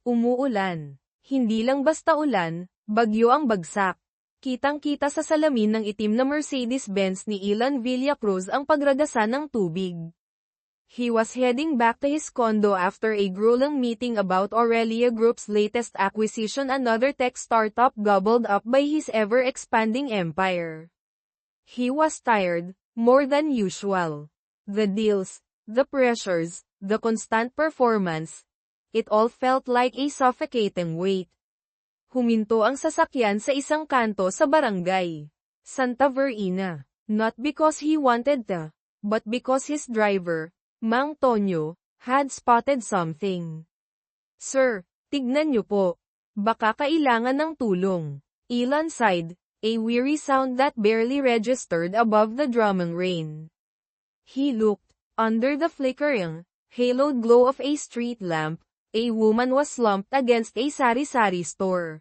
Umuulan. Hindi lang basta ulan, bagyo ang bagsak. Kitang-kita sa salamin ng itim na Mercedes-Benz ni Ilan Villacruz ang pagragasa ng tubig. He was heading back to his condo after a grueling meeting about Aurelia Group's latest acquisition, another tech startup gobbled up by his ever-expanding empire. He was tired, more than usual. The deals, the pressures, the constant performance, it all felt like a suffocating weight. Huminto ang sasakyan sa isang kanto sa barangay Santa Verina. Not because he wanted to, but because his driver, Mang Tonyo, had spotted something. Sir, tignan niyo po. Baka kailangan ng tulong. Ilan sighed, a weary sound that barely registered above the drumming rain. He looked. Under the flickering, haloed glow of a street lamp, a woman was slumped against a sari-sari store.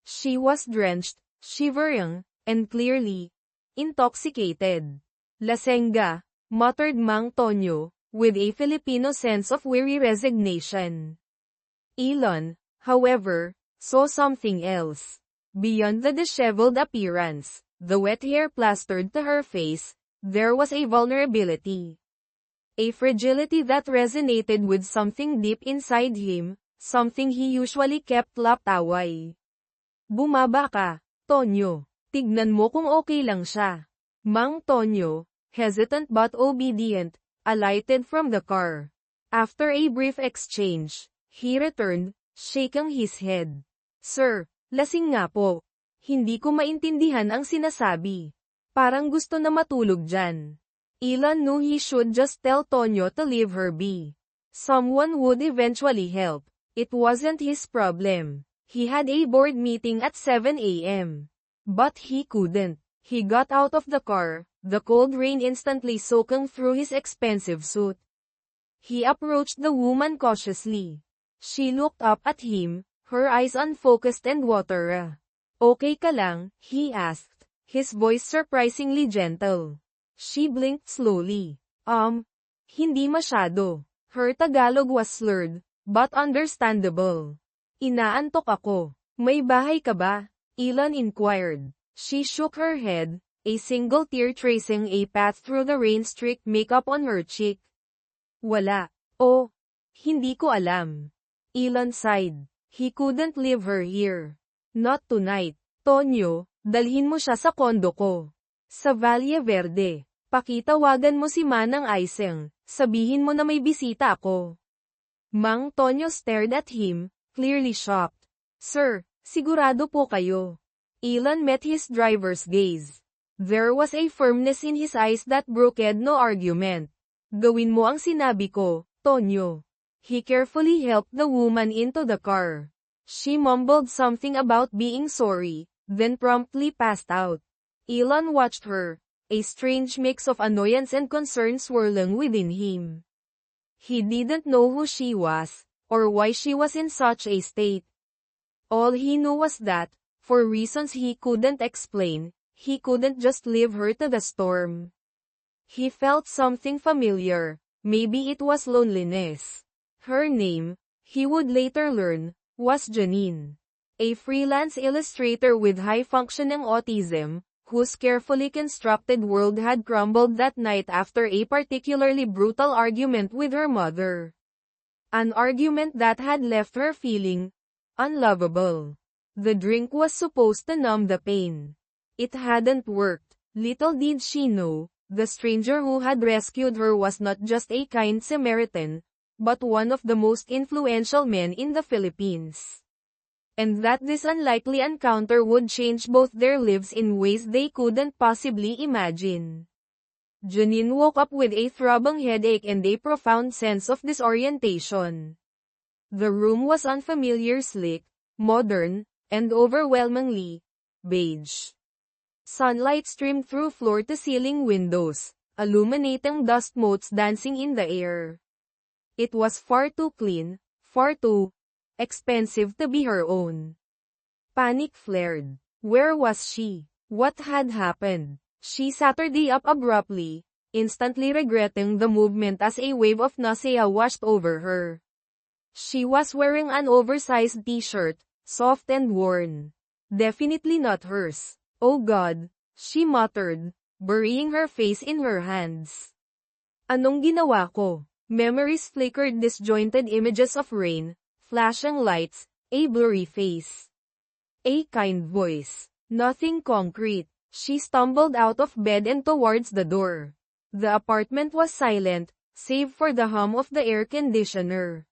She was drenched, shivering, and clearly intoxicated. Lasenga, muttered Mang Tonyo, with a Filipino sense of weary resignation. Elon, however, saw something else. Beyond the disheveled appearance, the wet hair plastered to her face, there was a vulnerability. A fragility that resonated with something deep inside him, something he usually kept locked away. Bumaba ka, Tonyo. Tignan mo kung okay lang siya. Mang Tonyo, hesitant but obedient, alighted from the car. After a brief exchange, he returned, shaking his head. Sir, lasing nga po. Hindi ko maintindihan ang sinasabi. Parang gusto na matulog dyan. Elon knew he should just tell Tonyo to leave her be. Someone would eventually help. It wasn't his problem. He had a board meeting at 7 a.m. But he couldn't. He got out of the car, the cold rain instantly soaking through his expensive suit. He approached the woman cautiously. She looked up at him, her eyes unfocused and watery. Okay ka lang, he asked, his voice surprisingly gentle. She blinked slowly. Hindi masyado. Her Tagalog was slurred, but understandable. Inaantok ako. May bahay ka ba? Elon inquired. She shook her head, a single tear tracing a path through the rain-streaked makeup on her cheek. Wala. Oh, hindi ko alam. Elon sighed. He couldn't leave her here. Not tonight. Tonyo, dalhin mo siya sa kondo ko. Sa Valle Verde. Pakitawagan mo si Manang Aiseng, sabihin mo na may bisita ako. Mang Tonyo stared at him, clearly shocked. Sir, sigurado po kayo. Elon met his driver's gaze. There was a firmness in his eyes that brooked no argument. Gawin mo ang sinabi ko, Tonyo. He carefully helped the woman into the car. She mumbled something about being sorry, then promptly passed out. Elon watched her. A strange mix of annoyance and concern swirling within him. He didn't know who she was, or why she was in such a state. All he knew was that, for reasons he couldn't explain, he couldn't just leave her to the storm. He felt something familiar, maybe it was loneliness. Her name, he would later learn, was Janine. A freelance illustrator with high-functioning autism, whose carefully constructed world had crumbled that night after a particularly brutal argument with her mother. An argument that had left her feeling unlovable. The drink was supposed to numb the pain. It hadn't worked. Little did she know, the stranger who had rescued her was not just a kind Samaritan, but one of the most influential men in the Philippines. And that this unlikely encounter would change both their lives in ways they couldn't possibly imagine. Janine woke up with a throbbing headache and a profound sense of disorientation. The room was unfamiliar, slick, modern, and overwhelmingly beige. Sunlight streamed through floor-to-ceiling windows, illuminating dust motes dancing in the air. It was far too clean, far too expensive to be her own. Panic flared. Where was she? What had happened? She Saturday up abruptly, instantly regretting the movement as a wave of nausea washed over her. She was wearing an oversized t-shirt, soft and worn. Definitely not hers. Oh God, she muttered, burying her face in her hands. Anong ginawa ko? Memories flickered disjointed images of rain, flashing lights, a blurry face. A kind voice. Nothing concrete. She stumbled out of bed and towards the door. The apartment was silent, save for the hum of the air conditioner.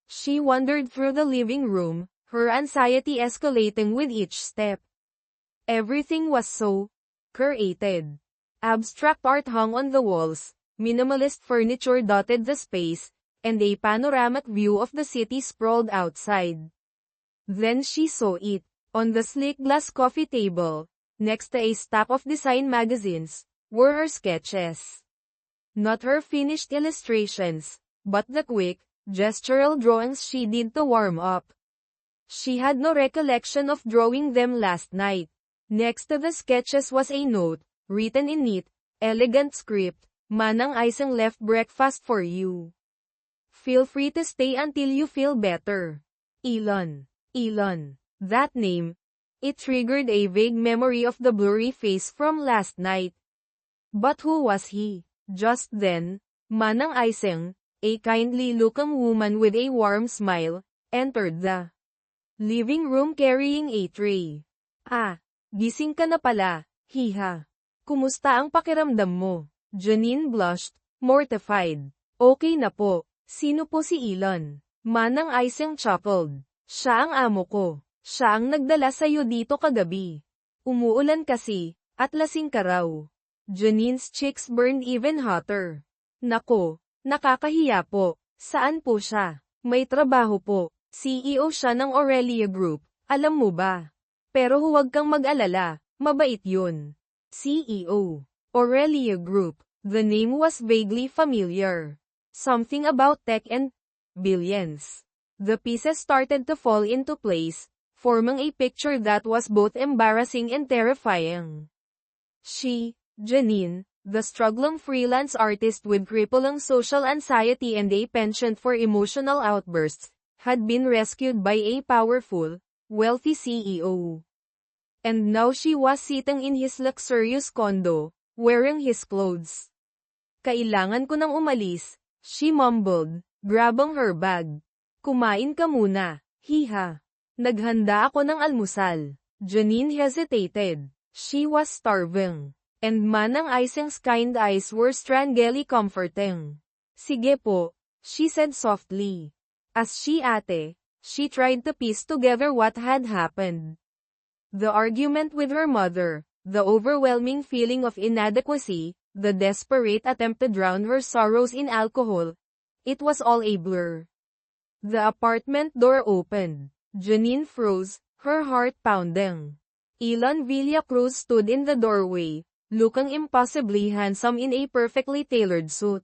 She wandered through the living room, her anxiety escalating with each step. Everything was so curated. Abstract art hung on the walls, minimalist furniture dotted the space, and a panoramic view of the city sprawled outside. Then she saw it, on the sleek glass coffee table, next to a stack of design magazines, were her sketches. Not her finished illustrations, but the quick, gestural drawings she did to warm up. She had no recollection of drawing them last night. Next to the sketches was a note, written in neat, elegant script, Manang Isang left breakfast for you. Feel free to stay until you feel better. Elon. That name. It triggered a vague memory of the blurry face from last night. But who was he? Just then, Manang Isang, a kindly-looking woman with a warm smile, entered the living room carrying a tray. Ah, gising ka na pala, hiha. Kumusta ang pakiramdam mo? Janine blushed, mortified. Okay na po. Sino po si Elon? Manang Isang chuckled. Siya ang amo ko. Siya ang nagdala sa'yo dito kagabi. Umuulan kasi, at lasing ka raw. Janine's cheeks burned even hotter. Nako, nakakahiya po. Saan po siya? May trabaho po. CEO siya ng Aurelia Group, alam mo ba? Pero huwag kang mag-alala, mabait yun. CEO. Aurelia Group. The name was vaguely familiar. Something about tech and billions. The pieces started to fall into place, forming a picture that was both embarrassing and terrifying. She, Janine, the struggling freelance artist with crippling social anxiety and a penchant for emotional outbursts, had been rescued by a powerful, wealthy CEO. And now she was sitting in his luxurious condo, wearing his clothes. Kailangan ko nang umalis, she mumbled, grabbing her bag. Kumain ka muna, hiha. Naghanda ako ng almusal. Janine hesitated. She was starving. And Manang Isang's kind eyes were strangely comforting. Sige po, she said softly. As she tried to piece together what had happened. The argument with her mother, the overwhelming feeling of inadequacy, the desperate attempt to drown her sorrows in alcohol. It was all a blur. The apartment door opened. Janine froze, her heart pounding. Elon Villacruz stood in the doorway, looking impossibly handsome in a perfectly tailored suit.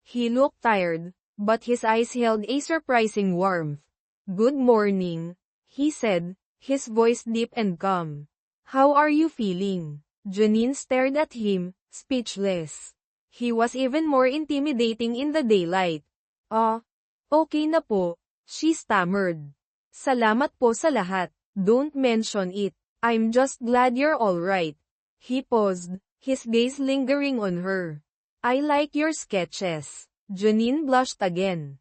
He looked tired, but his eyes held a surprising warmth. Good morning, he said, his voice deep and calm. How are you feeling? Janine stared at him, speechless. He was even more intimidating in the daylight. Okay na po, she stammered. Salamat po sa lahat. Don't mention it. I'm just glad you're alright. He paused, his gaze lingering on her. I like your sketches. Janine blushed again.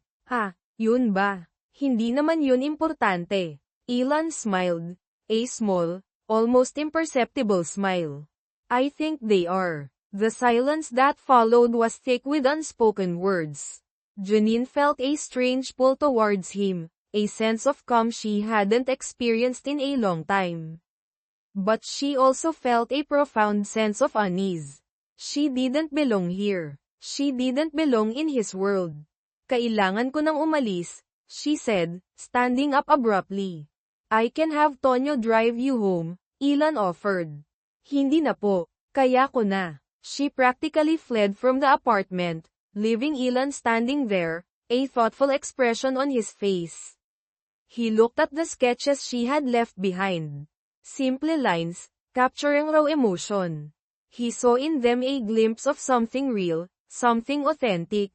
Yun ba? Hindi naman yun importante. Elon smiled. A small, almost imperceptible smile. I think they are. The silence that followed was thick with unspoken words. Janine felt a strange pull towards him. A sense of calm she hadn't experienced in a long time. But she also felt a profound sense of unease. She didn't belong here. She didn't belong in his world. Kailangan ko nang umalis, she said, standing up abruptly. I can have Tonyo drive you home, Elon offered. Hindi na po, kaya ko na. She practically fled from the apartment, leaving Elon standing there, a thoughtful expression on his face. He looked at the sketches she had left behind. Simple lines, capturing raw emotion. He saw in them a glimpse of something real, something authentic.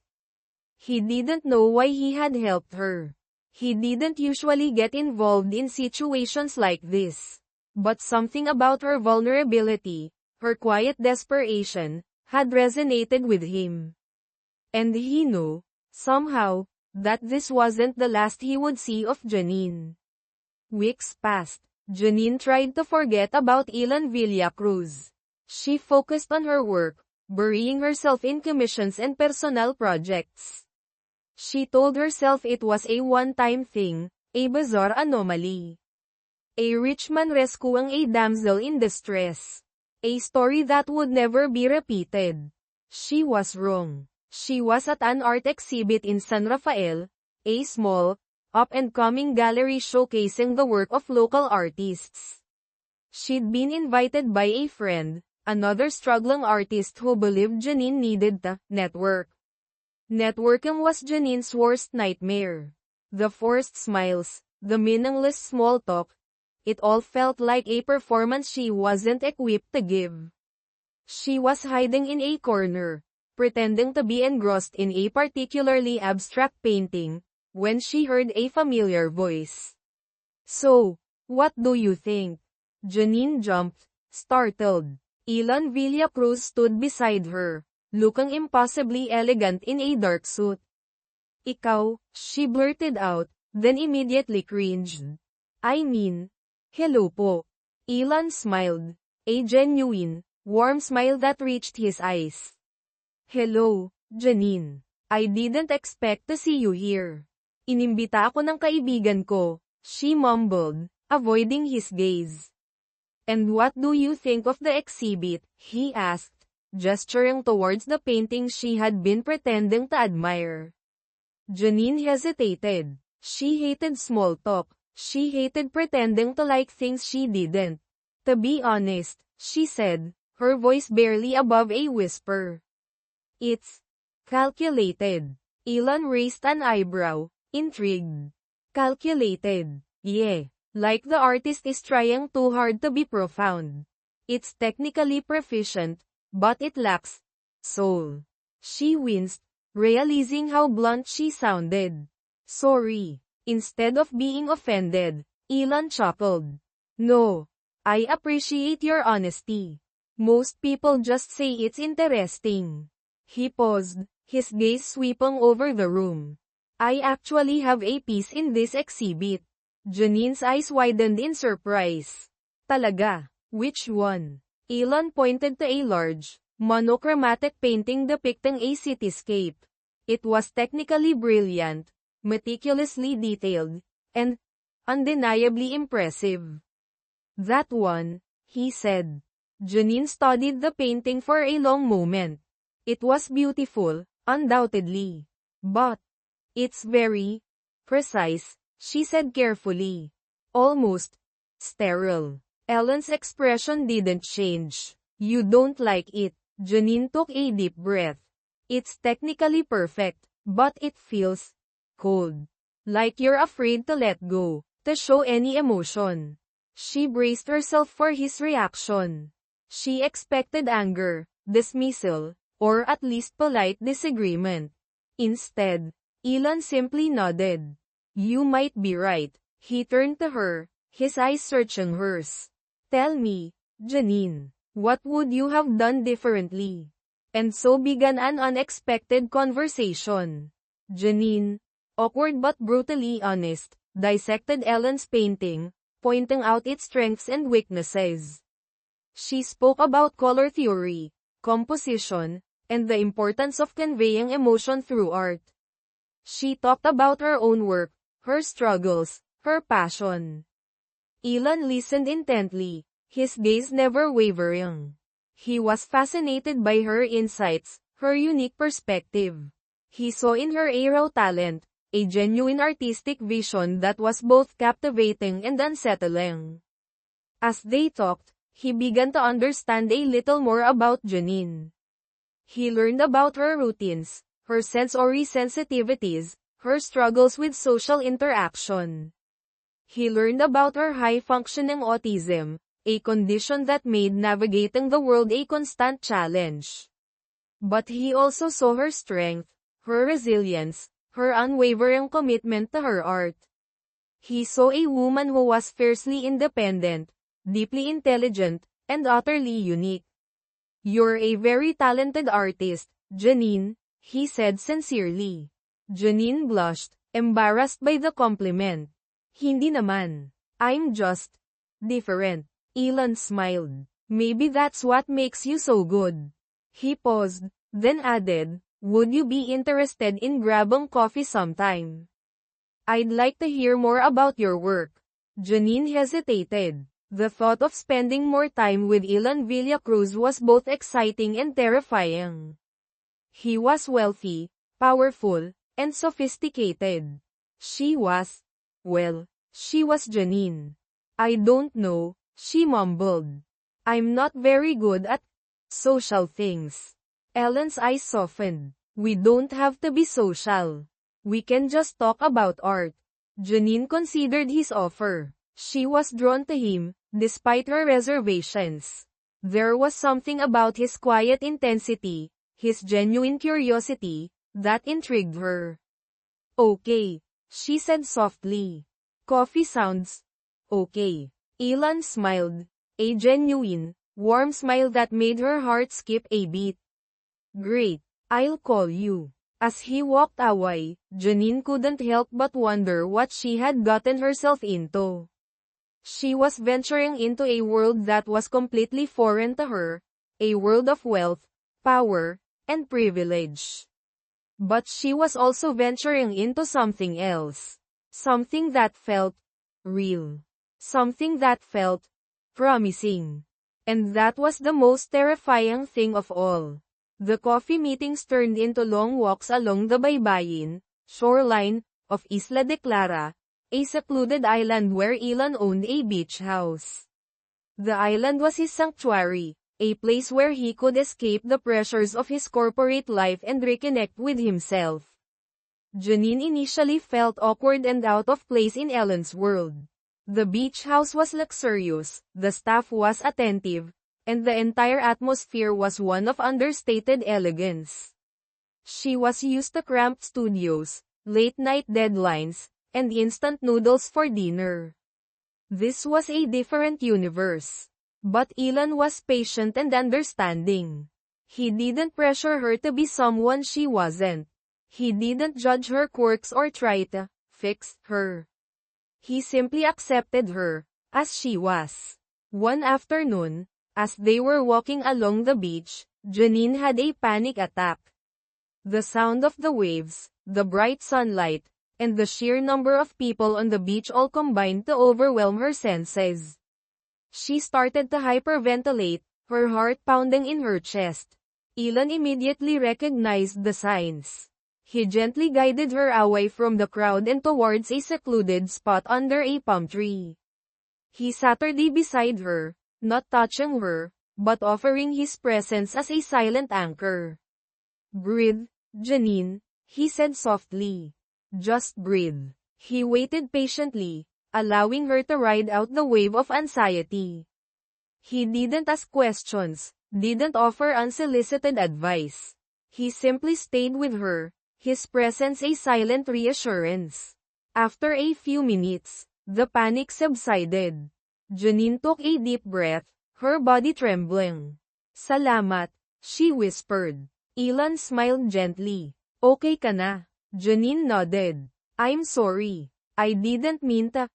He didn't know why he had helped her. He didn't usually get involved in situations like this. But something about her vulnerability, her quiet desperation, had resonated with him. And he knew, somehow, that this wasn't the last he would see of Janine. Weeks passed. Janine tried to forget about Ilan Villacruz. She focused on her work, burying herself in commissions and personal projects. She told herself it was a one-time thing, a bizarre anomaly. A rich man rescuing a damsel in distress. A story that would never be repeated. She was wrong. She was at an art exhibit in San Rafael, a small, up-and-coming gallery showcasing the work of local artists. She'd been invited by a friend, another struggling artist who believed Janine needed to network. Networking was Janine's worst nightmare. The forced smiles, the meaningless small talk, it all felt like a performance she wasn't equipped to give. She was hiding in a corner, pretending to be engrossed in a particularly abstract painting, when she heard a familiar voice. "So, what do you think?" Janine jumped, startled. Ilan Villacruz stood beside her, looking impossibly elegant in a dark suit. "Ikaw," she blurted out, then immediately cringed. "I mean, hello po." Ilan smiled, a genuine, warm smile that reached his eyes. "Hello, Janine. I didn't expect to see you here. Inimbita ako ng kaibigan ko," she mumbled, avoiding his gaze. "And what do you think of the exhibit?" he asked, gesturing towards the painting she had been pretending to admire. Janine hesitated. She hated small talk. She hated pretending to like things she didn't. "To be honest," she said, her voice barely above a whisper. "It's calculated." Ilan raised an eyebrow, intrigued. "Calculated?" "Yeah. Like the artist is trying too hard to be profound. It's technically proficient, but it lacks soul." She winced, realizing how blunt she sounded. "Sorry." Instead of being offended, Ilan chuckled. "No. I appreciate your honesty. Most people just say it's interesting." He paused, his gaze sweeping over the room. "I actually have a piece in this exhibit." Janine's eyes widened in surprise. "Talaga? Which one?" Ilan pointed to a large, monochromatic painting depicting a cityscape. It was technically brilliant, meticulously detailed, and undeniably impressive. "That one," he said. Janine studied the painting for a long moment. It was beautiful, undoubtedly. "But it's very precise," she said carefully. "Almost sterile." Ellen's expression didn't change. "You don't like it." Janine took a deep breath. "It's technically perfect, but it feels cold. Like you're afraid to let go, to show any emotion." She braced herself for his reaction. She expected anger, dismissal, or at least polite disagreement. Instead, Ilan simply nodded. "You might be right." He turned to her, his eyes searching hers. "Tell me, Janine, what would you have done differently?" And so began an unexpected conversation. Janine, awkward but brutally honest, dissected Ellen's painting, pointing out its strengths and weaknesses. She spoke about color theory, composition, and the importance of conveying emotion through art. She talked about her own work, her struggles, her passion. Ilan listened intently, his gaze never wavering. He was fascinated by her insights, her unique perspective. He saw in her a raw talent, a genuine artistic vision that was both captivating and unsettling. As they talked, he began to understand a little more about Janine. He learned about her routines, her sensory sensitivities, her struggles with social interaction. He learned about her high-functioning autism, a condition that made navigating the world a constant challenge. But he also saw her strength, her resilience, her unwavering commitment to her art. He saw a woman who was fiercely independent, deeply intelligent, and utterly unique. "You're a very talented artist, Janine," he said sincerely. Janine blushed, embarrassed by the compliment. "Hindi naman. I'm just different." Ilan smiled. "Maybe that's what makes you so good." He paused, then added, "Would you be interested in grabbing coffee sometime? I'd like to hear more about your work." Janine hesitated. The thought of spending more time with Ilan Villacruz was both exciting and terrifying. He was wealthy, powerful, and sophisticated. She was Janine. "I don't know," she mumbled. "I'm not very good at social things." Ellen's eyes softened. "We don't have to be social. We can just talk about art." Janine considered his offer. She was drawn to him, despite her reservations. There was something about his quiet intensity, his genuine curiosity, that intrigued her. "Okay," she said softly. "Coffee sounds okay." Ilan smiled, a genuine, warm smile that made her heart skip a beat. "Great, I'll call you." As he walked away, Janine couldn't help but wonder what she had gotten herself into. She was venturing into a world that was completely foreign to her, a world of wealth, power, and privilege. But she was also venturing into something else. Something that felt real. Something that felt promising. And that was the most terrifying thing of all. The coffee meetings turned into long walks along the baybayin, shoreline, of Isla de Clara, a secluded island where Ilan owned a beach house. The island was his sanctuary, a place where he could escape the pressures of his corporate life and reconnect with himself. Janine initially felt awkward and out of place in Ellen's world. The beach house was luxurious, the staff was attentive, and the entire atmosphere was one of understated elegance. She was used to cramped studios, late-night deadlines, and instant noodles for dinner. This was a different universe. But Ilan was patient and understanding. He didn't pressure her to be someone she wasn't. He didn't judge her quirks or try to fix her. He simply accepted her, as she was. One afternoon, as they were walking along the beach, Janine had a panic attack. The sound of the waves, the bright sunlight, and the sheer number of people on the beach all combined to overwhelm her senses. She started to hyperventilate, her heart pounding in her chest. Ilan immediately recognized the signs. He gently guided her away from the crowd and towards a secluded spot under a palm tree. He sat beside her, not touching her, but offering his presence as a silent anchor. "Breathe, Janine," he said softly. "Just breathe." He waited patiently, allowing her to ride out the wave of anxiety. He didn't ask questions, didn't offer unsolicited advice. He simply stayed with her, his presence a silent reassurance. After a few minutes, the panic subsided. Janine took a deep breath, her body trembling. "Salamat," she whispered. Ilan smiled gently. "Okay ka na?" Janine nodded. "I'm sorry. I didn't mean to."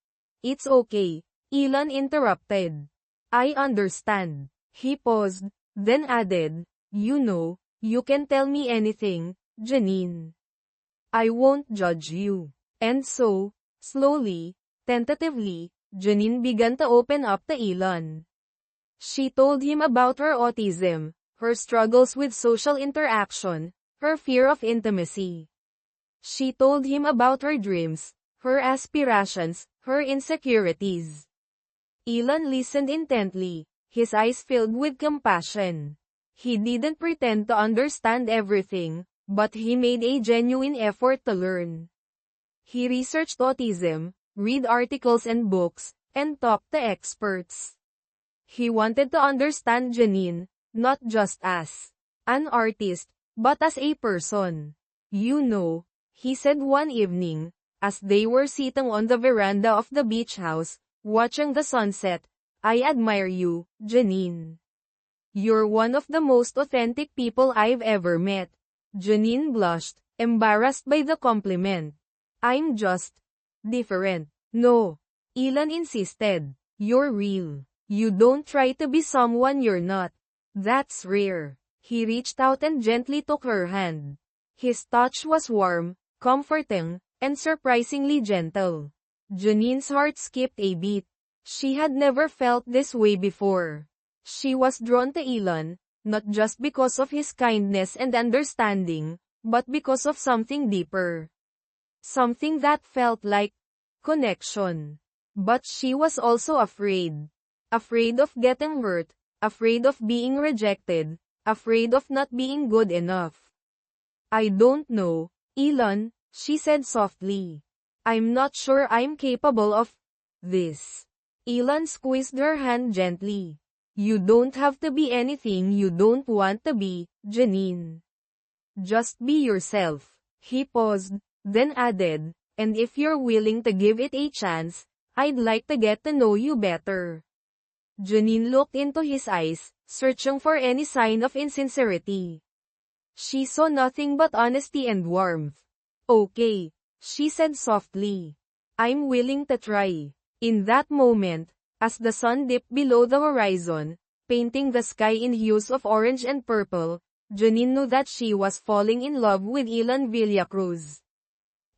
"It's okay," Ilan interrupted. "I understand." He paused, then added, "You know, you can tell me anything, Janine. I won't judge you." And so, slowly, tentatively, Janine began to open up to Ilan. She told him about her autism, her struggles with social interaction, her fear of intimacy. She told him about her dreams, her aspirations, her insecurities. Ilan listened intently, his eyes filled with compassion. He didn't pretend to understand everything, but he made a genuine effort to learn. He researched autism, read articles and books, and talked to experts. He wanted to understand Janine, not just as an artist, but as a person. "You know," he said one evening, as they were sitting on the veranda of the beach house, watching the sunset. I admire you, Janine. You're one of the most authentic people I've ever met. Janine blushed, embarrassed by the compliment. I'm just different. No, Ilan insisted. You're real. You don't try to be someone you're not. That's rare. He reached out and gently took her hand. His touch was warm, comforting, and surprisingly gentle. Janine's heart skipped a beat. She had never felt this way before. She was drawn to Ilan, not just because of his kindness and understanding, but because of something deeper. Something that felt like connection. But she was also afraid. Afraid of getting hurt, afraid of being rejected, afraid of not being good enough. I don't know, Ilan, she said softly. I'm not sure I'm capable of this. Ilan squeezed her hand gently. You don't have to be anything you don't want to be, Janine. Just be yourself. He paused, then added, and if you're willing to give it a chance, I'd like to get to know you better. Janine looked into his eyes, searching for any sign of insincerity. She saw nothing but honesty and warmth. Okay, she said softly. I'm willing to try. In that moment, as the sun dipped below the horizon, painting the sky in hues of orange and purple, Janine knew that she was falling in love with Ilan Villacruz.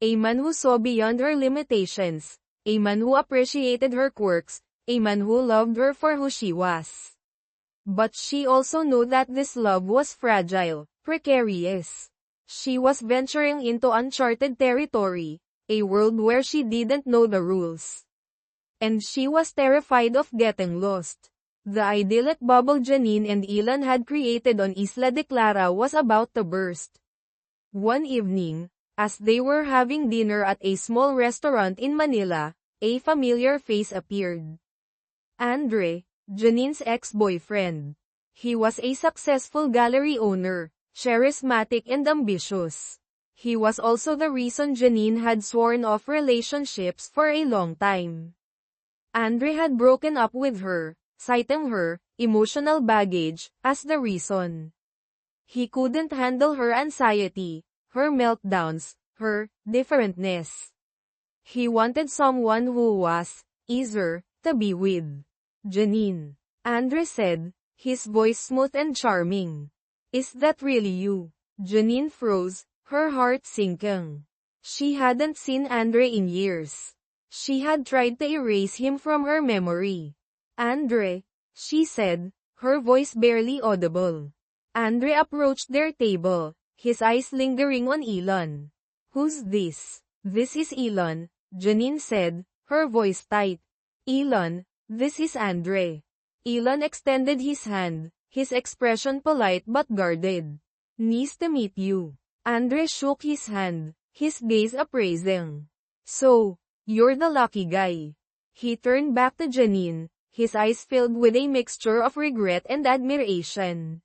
A man who saw beyond her limitations, a man who appreciated her quirks, a man who loved her for who she was. But she also knew that this love was fragile, precarious. She was venturing into uncharted territory, a world where she didn't know the rules. And she was terrified of getting lost. The idyllic bubble Janine and Ilan had created on Isla de Clara was about to burst. One evening, as they were having dinner at a small restaurant in Manila, a familiar face appeared. Andre, Janine's ex-boyfriend. He was a successful gallery owner, charismatic and ambitious. He was also the reason Janine had sworn off relationships for a long time. Andre had broken up with her, citing her emotional baggage as the reason. He couldn't handle her anxiety, her meltdowns, her differentness. He wanted someone who was easier to be with. Janine, Andre said, his voice smooth and charming. Is that really you? Janine froze, her heart sinking. She hadn't seen Andre in years. She had tried to erase him from her memory. Andre, she said, her voice barely audible. Andre approached their table, his eyes lingering on Ilan. Who's this? This is Ilan, Janine said, her voice tight. Ilan, this is Andre. Ilan extended his hand, his expression polite but guarded. Nice to meet you. Andre shook his hand, his gaze appraising. So, you're the lucky guy. He turned back to Janine, his eyes filled with a mixture of regret and admiration.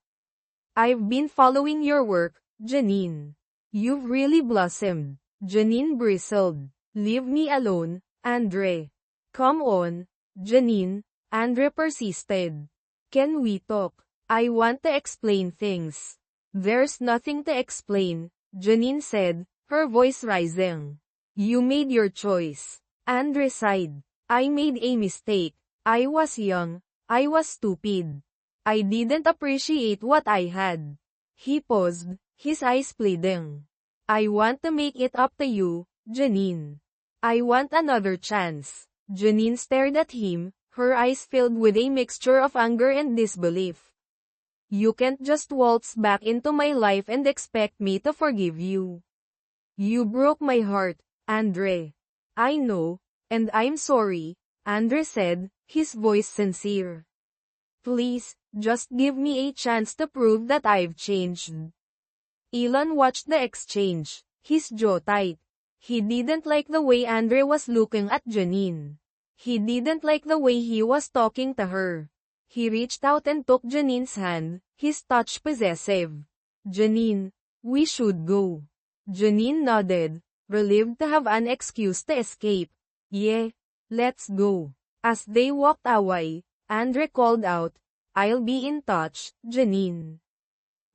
I've been following your work, Janine. You've really blossomed. Janine bristled. Leave me alone, Andre. Come on, Janine, Andre persisted. Can we talk? I want to explain things. There's nothing to explain, Janine said, her voice rising. You made your choice. Andre sighed. I made a mistake. I was young. I was stupid. I didn't appreciate what I had. He paused, his eyes pleading. I want to make it up to you, Janine. I want another chance. Janine stared at him, her eyes filled with a mixture of anger and disbelief. You can't just waltz back into my life and expect me to forgive you. You broke my heart, Andre. I know, and I'm sorry, Andre said, his voice sincere. Please, just give me a chance to prove that I've changed. Ilan watched the exchange, his jaw tight. He didn't like the way Andre was looking at Janine. He didn't like the way he was talking to her. He reached out and took Janine's hand, his touch possessive. Janine, we should go. Janine nodded, relieved to have an excuse to escape. Yeah, let's go. As they walked away, Andre called out, I'll be in touch, Janine.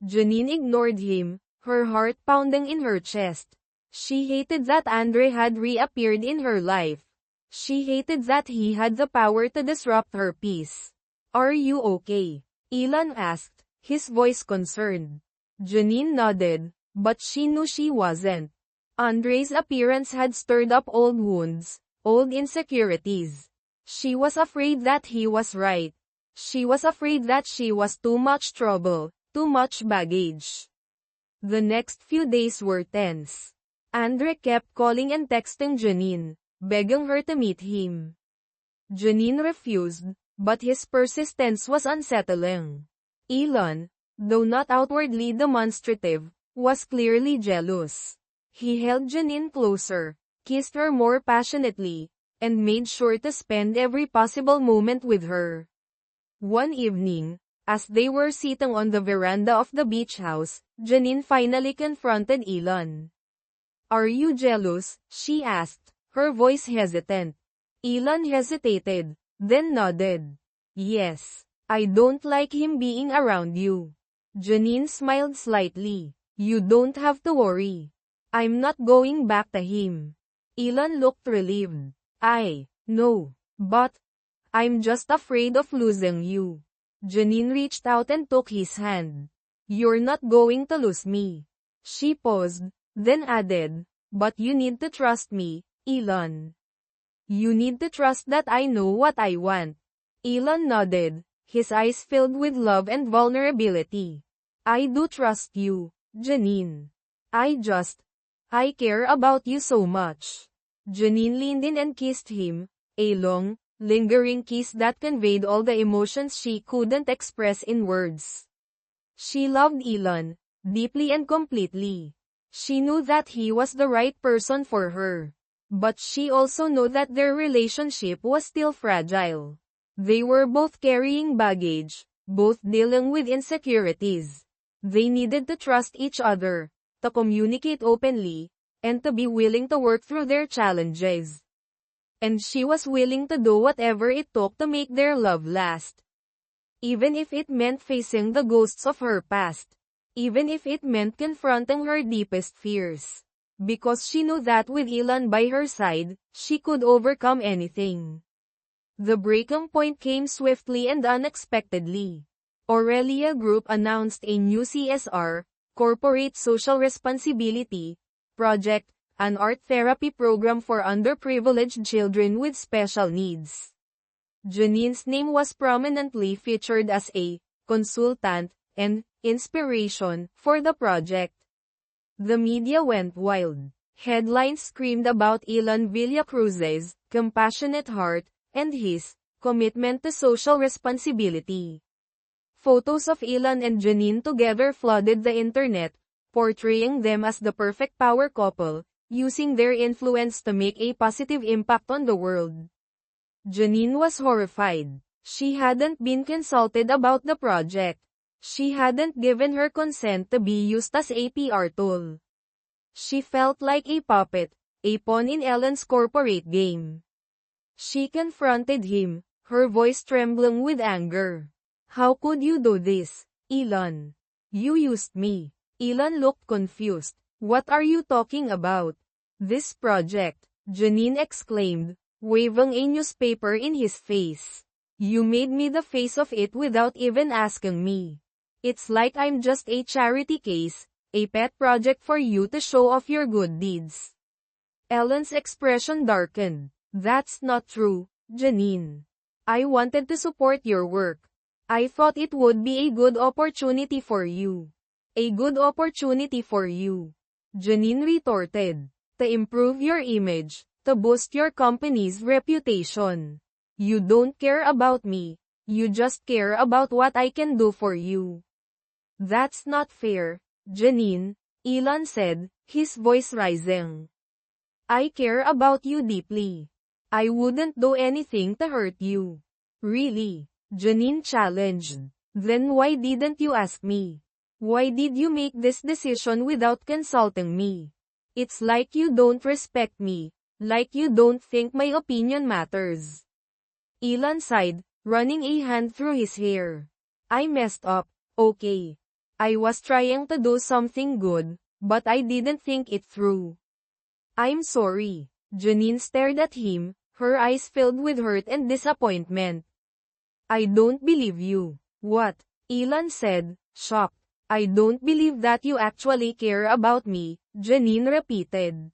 Janine ignored him, her heart pounding in her chest. She hated that Andre had reappeared in her life. She hated that he had the power to disrupt her peace. Are you okay? Ilan asked, his voice concerned. Janine nodded, but she knew she wasn't. Andre's appearance had stirred up old wounds, old insecurities. She was afraid that he was right. She was afraid that she was too much trouble, too much baggage. The next few days were tense. Andre kept calling and texting Janine, begging her to meet him. Janine refused, but his persistence was unsettling. Ilan, though not outwardly demonstrative, was clearly jealous. He held Janine closer, kissed her more passionately, and made sure to spend every possible moment with her. One evening, as they were sitting on the veranda of the beach house, Janine finally confronted Ilan. Are you jealous? She asked, her voice hesitant. Ilan hesitated, then nodded. Yes, I don't like him being around you. Janine smiled slightly. You don't have to worry. I'm not going back to him. Ilan looked relieved. No, but I'm just afraid of losing you. Janine reached out and took his hand. You're not going to lose me. She paused, then added, but you need to trust me, Ilan. You need to trust that I know what I want. Ilan nodded, his eyes filled with love and vulnerability. I do trust you, Janine. I care about you so much. Janine leaned in and kissed him, a long, lingering kiss that conveyed all the emotions she couldn't express in words. She loved Ilan, deeply and completely. She knew that he was the right person for her. But she also knew that their relationship was still fragile. They were both carrying baggage, both dealing with insecurities. They needed to trust each other, to communicate openly, and to be willing to work through their challenges. And she was willing to do whatever it took to make their love last. Even if it meant facing the ghosts of her past. Even if it meant confronting her deepest fears. Because she knew that with Ilan by her side, she could overcome anything. The breaking point came swiftly and unexpectedly. Aurelia Group announced a new CSR, Corporate Social Responsibility, project, an art therapy program for underprivileged children with special needs. Janine's name was prominently featured as a consultant and inspiration for the project. The media went wild. Headlines screamed about Ilan Villacruz's compassionate heart and his commitment to social responsibility. Photos of Ilan and Janine together flooded the internet, portraying them as the perfect power couple, using their influence to make a positive impact on the world. Janine was horrified. She hadn't been consulted about the project. She hadn't given her consent to be used as a PR tool. She felt like a puppet, a pawn in Ellen's corporate game. She confronted him, her voice trembling with anger. How could you do this, Ilan? You used me. Ilan looked confused. What are you talking about? This project, Janine exclaimed, waving a newspaper in his face. You made me the face of it without even asking me. It's like I'm just a charity case, a pet project for you to show off your good deeds. Ellen's expression darkened. That's not true, Janine. I wanted to support your work. I thought it would be a good opportunity for you. A good opportunity for you. Janine retorted. To improve your image, to boost your company's reputation. You don't care about me. You just care about what I can do for you. That's not fair, Janine, Ilan said, his voice rising. I care about you deeply. I wouldn't do anything to hurt you. Really? Janine challenged. Then why didn't you ask me? Why did you make this decision without consulting me? It's like you don't respect me, like you don't think my opinion matters. Ilan sighed, running a hand through his hair. I messed up, okay. I was trying to do something good, but I didn't think it through. I'm sorry. Janine stared at him, her eyes filled with hurt and disappointment. I don't believe you. What? Ilan said, shocked. I don't believe that you actually care about me, Janine repeated.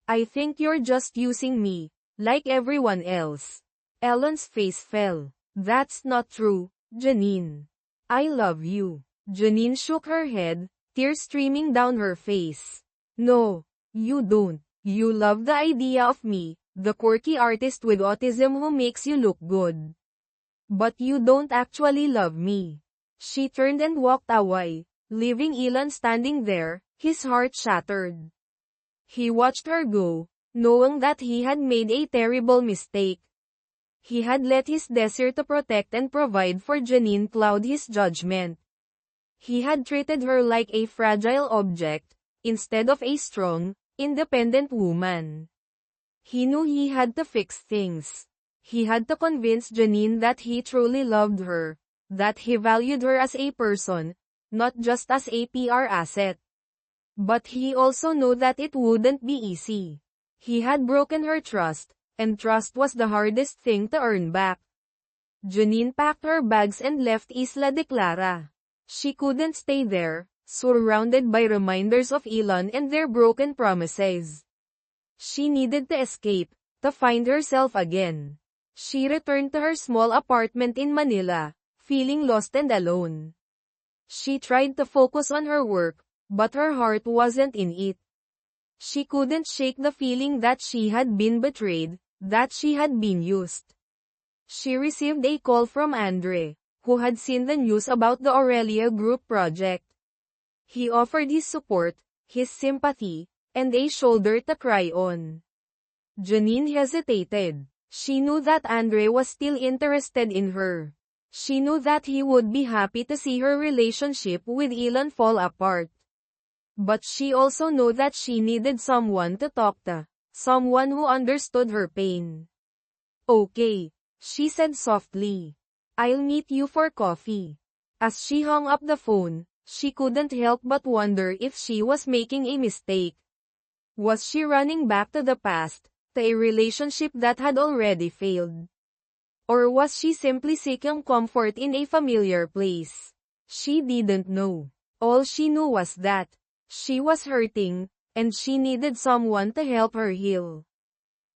I think you're just using me, like everyone else. Ellen's face fell. That's not true, Janine. I love you. Janine shook her head, tears streaming down her face. No, you don't. You love the idea of me, the quirky artist with autism who makes you look good. But you don't actually love me. She turned and walked away, leaving Ilan standing there, his heart shattered. He watched her go, knowing that he had made a terrible mistake. He had let his desire to protect and provide for Janine cloud his judgment. He had treated her like a fragile object, instead of a strong, independent woman. He knew he had to fix things. He had to convince Janine that he truly loved her, that he valued her as a person, not just as a PR asset. But he also knew that it wouldn't be easy. He had broken her trust, and trust was the hardest thing to earn back. Janine packed her bags and left Isla de Clara. She couldn't stay there, surrounded by reminders of Ilan and their broken promises. She needed to escape, to find herself again. She returned to her small apartment in Manila, feeling lost and alone. She tried to focus on her work, but her heart wasn't in it. She couldn't shake the feeling that she had been betrayed, that she had been used. She received a call from Andre, who had seen the news about the Aurelia Group project. He offered his support, his sympathy, and a shoulder to cry on. Janine hesitated. She knew that Andre was still interested in her. She knew that he would be happy to see her relationship with Ilan fall apart. But she also knew that she needed someone to talk to, someone who understood her pain. Okay, she said softly. I'll meet you for coffee. As she hung up the phone, she couldn't help but wonder if she was making a mistake. Was she running back to the past, to a relationship that had already failed? Or was she simply seeking comfort in a familiar place? She didn't know. All she knew was that she was hurting, and she needed someone to help her heal.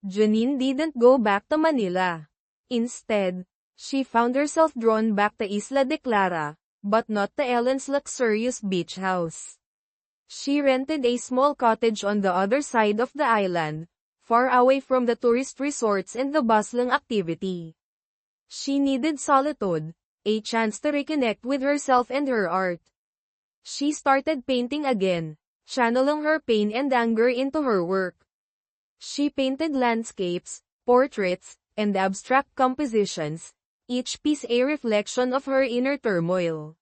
Janine didn't go back to Manila. Instead, she found herself drawn back to Isla de Clara, but not to Ellen's luxurious beach house. She rented a small cottage on the other side of the island, far away from the tourist resorts and the bustling activity. She needed solitude, a chance to reconnect with herself and her art. She started painting again, channeling her pain and anger into her work. She painted landscapes, portraits, and abstract compositions, each piece a reflection of her inner turmoil.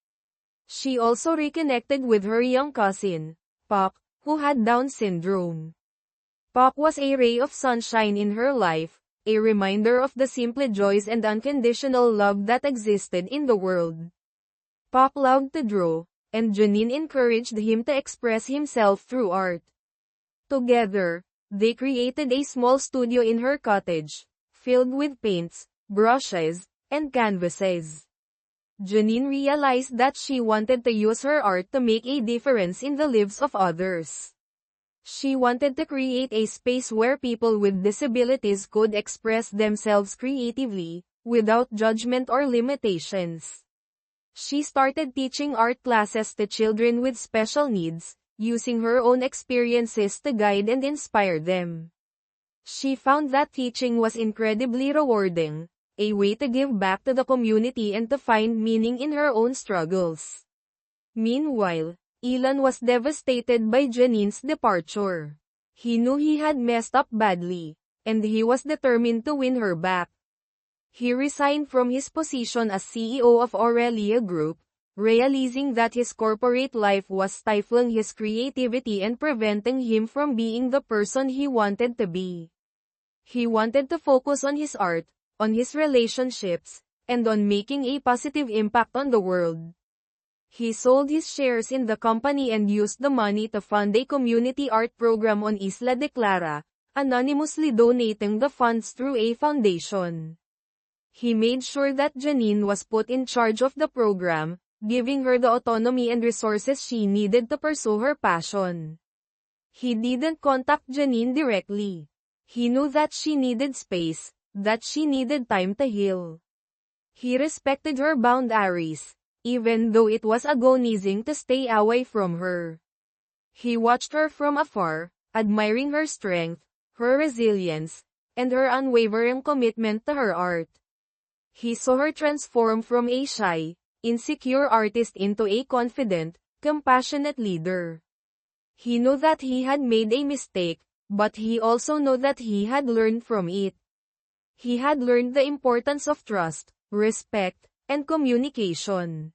She also reconnected with her young cousin, Puck, who had Down syndrome. Puck was a ray of sunshine in her life, a reminder of the simple joys and unconditional love that existed in the world. Puck loved to draw, and Janine encouraged him to express himself through art. Together, they created a small studio in her cottage, filled with paints, brushes, and canvases. Janine realized that she wanted to use her art to make a difference in the lives of others. She wanted to create a space where people with disabilities could express themselves creatively, without judgment or limitations. She started teaching art classes to children with special needs, using her own experiences to guide and inspire them. She found that teaching was incredibly rewarding, a way to give back to the community and to find meaning in her own struggles. Meanwhile, Ilan was devastated by Janine's departure. He knew he had messed up badly, and he was determined to win her back. He resigned from his position as CEO of Aurelia Group, realizing that his corporate life was stifling his creativity and preventing him from being the person he wanted to be. He wanted to focus on his art, on his relationships, and on making a positive impact on the world. He sold his shares in the company and used the money to fund a community art program on Isla de Clara, anonymously donating the funds through a foundation. He made sure that Janine was put in charge of the program, giving her the autonomy and resources she needed to pursue her passion. He didn't contact Janine directly. He knew that she needed space, that she needed time to heal. He respected her boundaries, even though it was agonizing to stay away from her. He watched her from afar, admiring her strength, her resilience, and her unwavering commitment to her art. He saw her transform from a shy, insecure artist into a confident, compassionate leader. He knew that he had made a mistake, but he also knew that he had learned from it. He had learned the importance of trust, respect, and communication.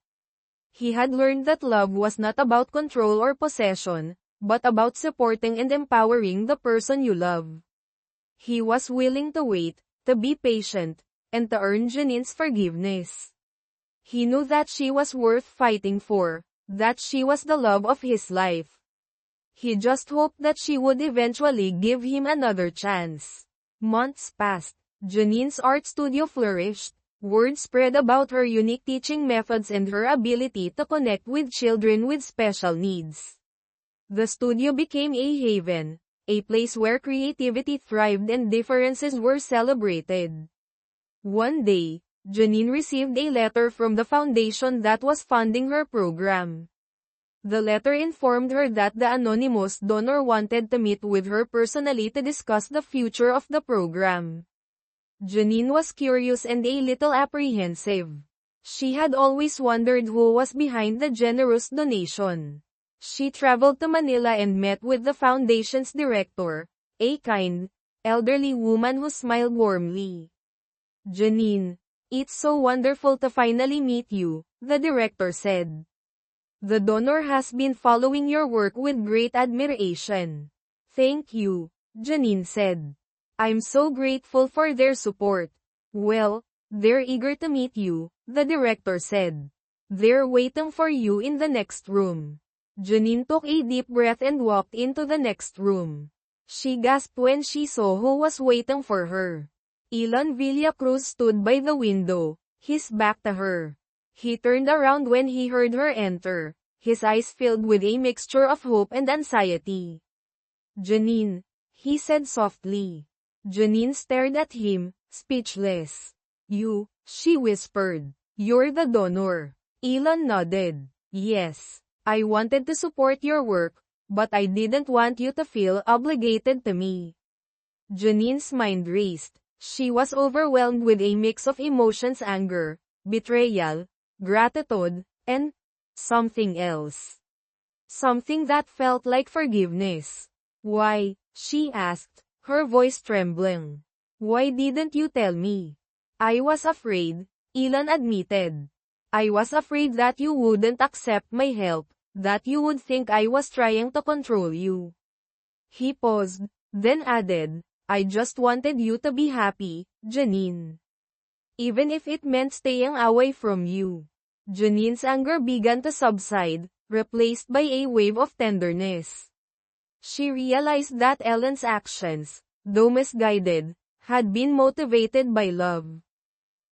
He had learned that love was not about control or possession, but about supporting and empowering the person you love. He was willing to wait, to be patient, and to earn Janine's forgiveness. He knew that she was worth fighting for, that she was the love of his life. He just hoped that she would eventually give him another chance. Months passed. Janine's art studio flourished. Word spread about her unique teaching methods and her ability to connect with children with special needs. The studio became a haven, a place where creativity thrived and differences were celebrated. One day, Janine received a letter from the foundation that was funding her program. The letter informed her that the anonymous donor wanted to meet with her personally to discuss the future of the program. Janine was curious and a little apprehensive. She had always wondered who was behind the generous donation. She traveled to Manila and met with the foundation's director, a kind, elderly woman who smiled warmly. "Janine, it's so wonderful to finally meet you," the director said. "The donor has been following your work with great admiration." "Thank you," Janine said. "I'm so grateful for their support." "Well, they're eager to meet you," the director said. "They're waiting for you in the next room." Janine took a deep breath and walked into the next room. She gasped when she saw who was waiting for her. Ilan Villacruz stood by the window, his back to her. He turned around when he heard her enter, his eyes filled with a mixture of hope and anxiety. "Janine," he said softly. Janine stared at him, speechless. "You," she whispered. "You're the donor." Ilan nodded. "Yes. I wanted to support your work, but I didn't want you to feel obligated to me." Janine's mind raced. She was overwhelmed with a mix of emotions: anger, betrayal, gratitude, and something else. Something that felt like forgiveness. "Why?" she asked, her voice trembling. "Why didn't you tell me?" "I was afraid," Ilan admitted. "I was afraid that you wouldn't accept my help, that you would think I was trying to control you." He paused, then added, "I just wanted you to be happy, Janine. Even if it meant staying away from you." Janine's anger began to subside, replaced by a wave of tenderness. She realized that Ellen's actions, though misguided, had been motivated by love.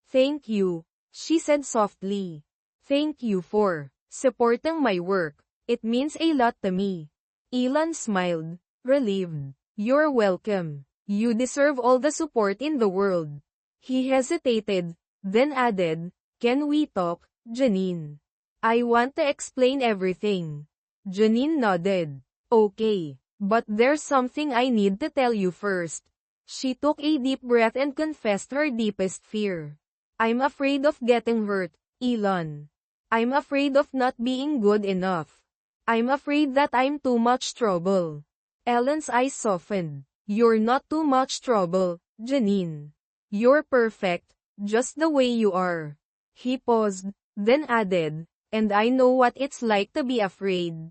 "Thank you," she said softly. "Thank you for supporting my work. It means a lot to me." Ilan smiled, relieved. "You're welcome. You deserve all the support in the world." He hesitated, then added, "Can we talk, Janine? I want to explain everything." Janine nodded. "Okay, but there's something I need to tell you first." She took a deep breath and confessed her deepest fear. "I'm afraid of getting hurt, Ilan. I'm afraid of not being good enough. I'm afraid that I'm too much trouble." Ellen's eyes softened. "You're not too much trouble, Janine. You're perfect, just the way you are." He paused, then added, And I know what it's like to be afraid.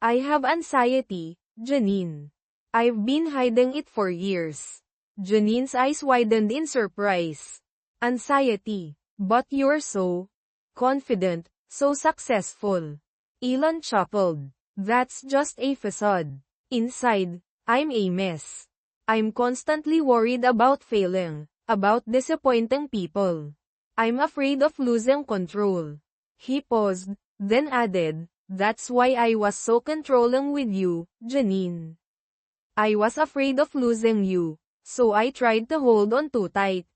I have anxiety, Janine. I've been hiding it for years. Janine's eyes widened in surprise. Anxiety. But you're so confident, so successful. Elon chuckled. That's just a facade. Inside, I'm a mess. I'm constantly worried about failing, about disappointing people. I'm afraid of losing control. He paused, then added, that's why I was so controlling with you, Janine. I was afraid of losing you, so I tried to hold on too tight.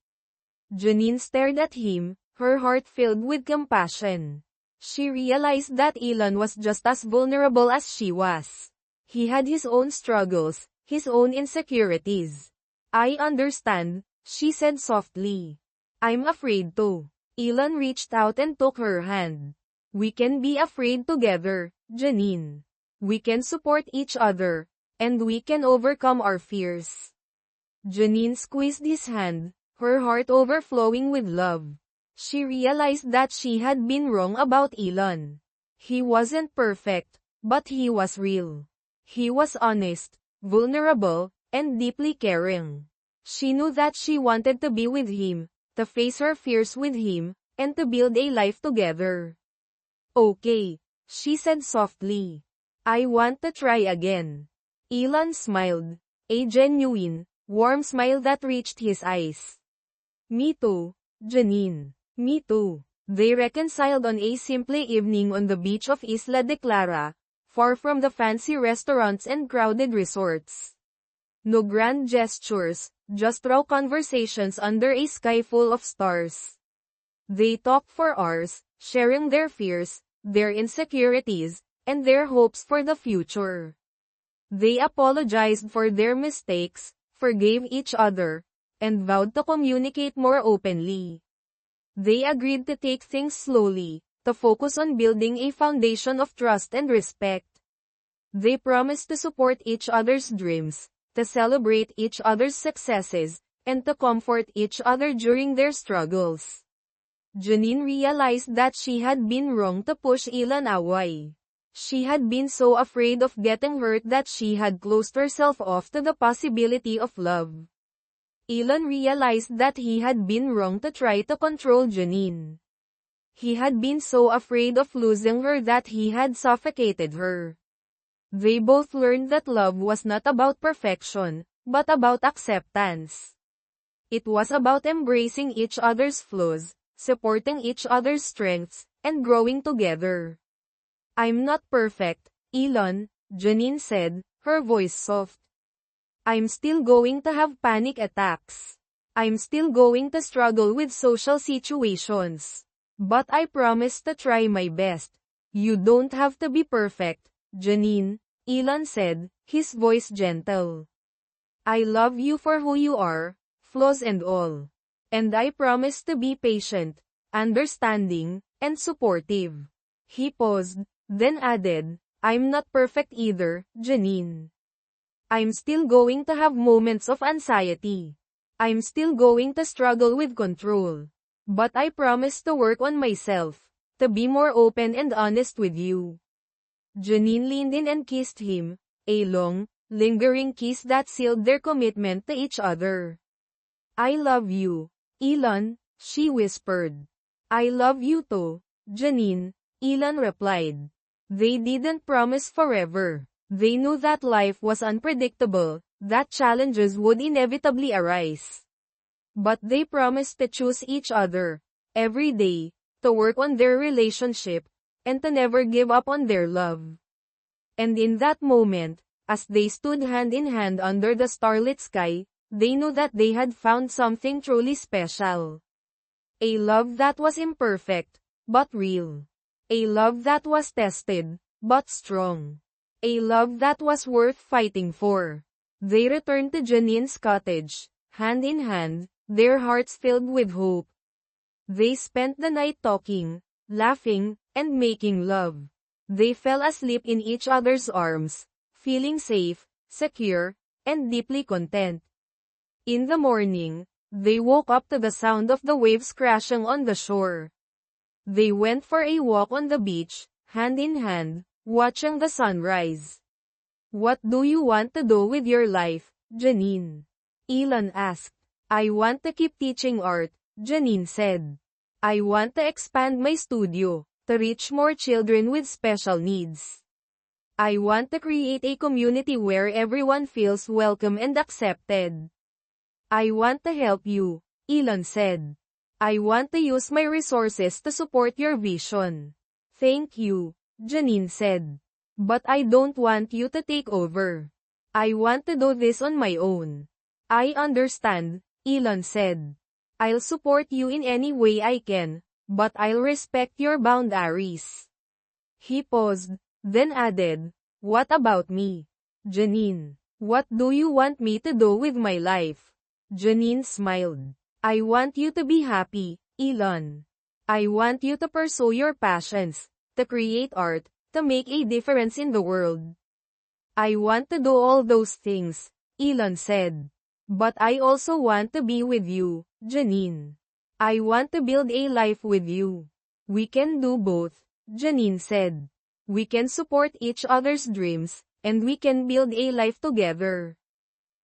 Janine stared at him, her heart filled with compassion. She realized that Elon was just as vulnerable as she was. He had his own struggles, his own insecurities. I understand, she said softly. I'm afraid too. Elon reached out and took her hand. We can be afraid together, Janine. We can support each other, and we can overcome our fears. Janine squeezed his hand, her heart overflowing with love. She realized that she had been wrong about Elon. He wasn't perfect, but he was real. He was honest, vulnerable, and deeply caring. She knew that she wanted to be with him, to face her fears with him, and to build a life together. Okay, she said softly. I want to try again. Elon smiled, a genuine, warm smile that reached his eyes. Me too, Janine. Me too. They reconciled on a simple evening on the beach of Isla de Clara, far from the fancy restaurants and crowded resorts. No grand gestures, just raw conversations under a sky full of stars. They talked for hours, sharing their fears, their insecurities, and their hopes for the future. They apologized for their mistakes, forgave each other, and vowed to communicate more openly. They agreed to take things slowly, to focus on building a foundation of trust and respect. They promised to support each other's dreams, to celebrate each other's successes, and to comfort each other during their struggles. Janine realized that she had been wrong to push Elon away. She had been so afraid of getting hurt that she had closed herself off to the possibility of love. Elon realized that he had been wrong to try to control Janine. He had been so afraid of losing her that he had suffocated her. They both learned that love was not about perfection, but about acceptance. It was about embracing each other's flaws, supporting each other's strengths, and growing together. I'm not perfect, Elon, Janine said, her voice soft. I'm still going to have panic attacks. I'm still going to struggle with social situations. But I promise to try my best. You don't have to be perfect, Janine, Elon said, his voice gentle. I love you for who you are, flaws and all. And I promise to be patient, understanding, and supportive. He paused, then added, I'm not perfect either, Janine. I'm still going to have moments of anxiety. I'm still going to struggle with control. But I promise to work on myself, to be more open and honest with you. Janine leaned in and kissed him, a long, lingering kiss that sealed their commitment to each other. I love you, Elon, she whispered. I love you too, Janine, Elon replied. They didn't promise forever. They knew that life was unpredictable, that challenges would inevitably arise. But they promised to choose each other, every day, to work on their relationship, and to never give up on their love. And in that moment, as they stood hand in hand under the starlit sky, they knew that they had found something truly special. A love that was imperfect, but real. A love that was tested, but strong. A love that was worth fighting for. They returned to Janine's cottage, hand in hand, their hearts filled with hope. They spent the night talking, laughing, and making love. They fell asleep in each other's arms, feeling safe, secure, and deeply content. In the morning, they woke up to the sound of the waves crashing on the shore. They went for a walk on the beach, hand in hand, watching the sunrise. What do you want to do with your life, Janine? Ilan asked. I want to keep teaching art, Janine said. I want to expand my studio, to reach more children with special needs. I want to create a community where everyone feels welcome and accepted. I want to help you, Ilan said. I want to use my resources to support your vision. Thank you, Janine said. But I don't want you to take over. I want to do this on my own. I understand, Ilan said. I'll support you in any way I can, but I'll respect your boundaries. He paused, then added, what about me? Janine, what do you want me to do with my life? Janine smiled. I want you to be happy, Ilan. I want you to pursue your passions, to create art, to make a difference in the world. I want to do all those things, Ilan said. But I also want to be with you, Janine. I want to build a life with you. We can do both, Janine said. We can support each other's dreams, and we can build a life together.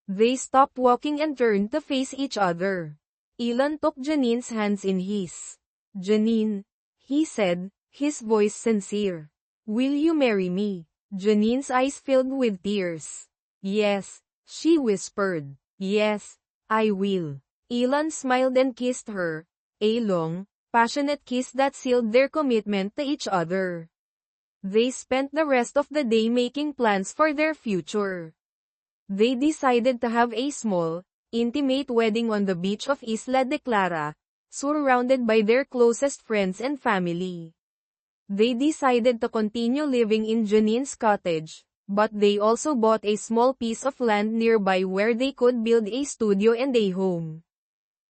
They stopped walking and turned to face each other. Ilan took Janine's hands in his. Janine, he said, his voice sincere. Will you marry me? Janine's eyes filled with tears. Yes, she whispered. Yes, I will. Ilan smiled and kissed her, a long, passionate kiss that sealed their commitment to each other. They spent the rest of the day making plans for their future. They decided to have a small, intimate wedding on the beach of Isla de Clara, surrounded by their closest friends and family. They decided to continue living in Janine's cottage, but they also bought a small piece of land nearby where they could build a studio and a home.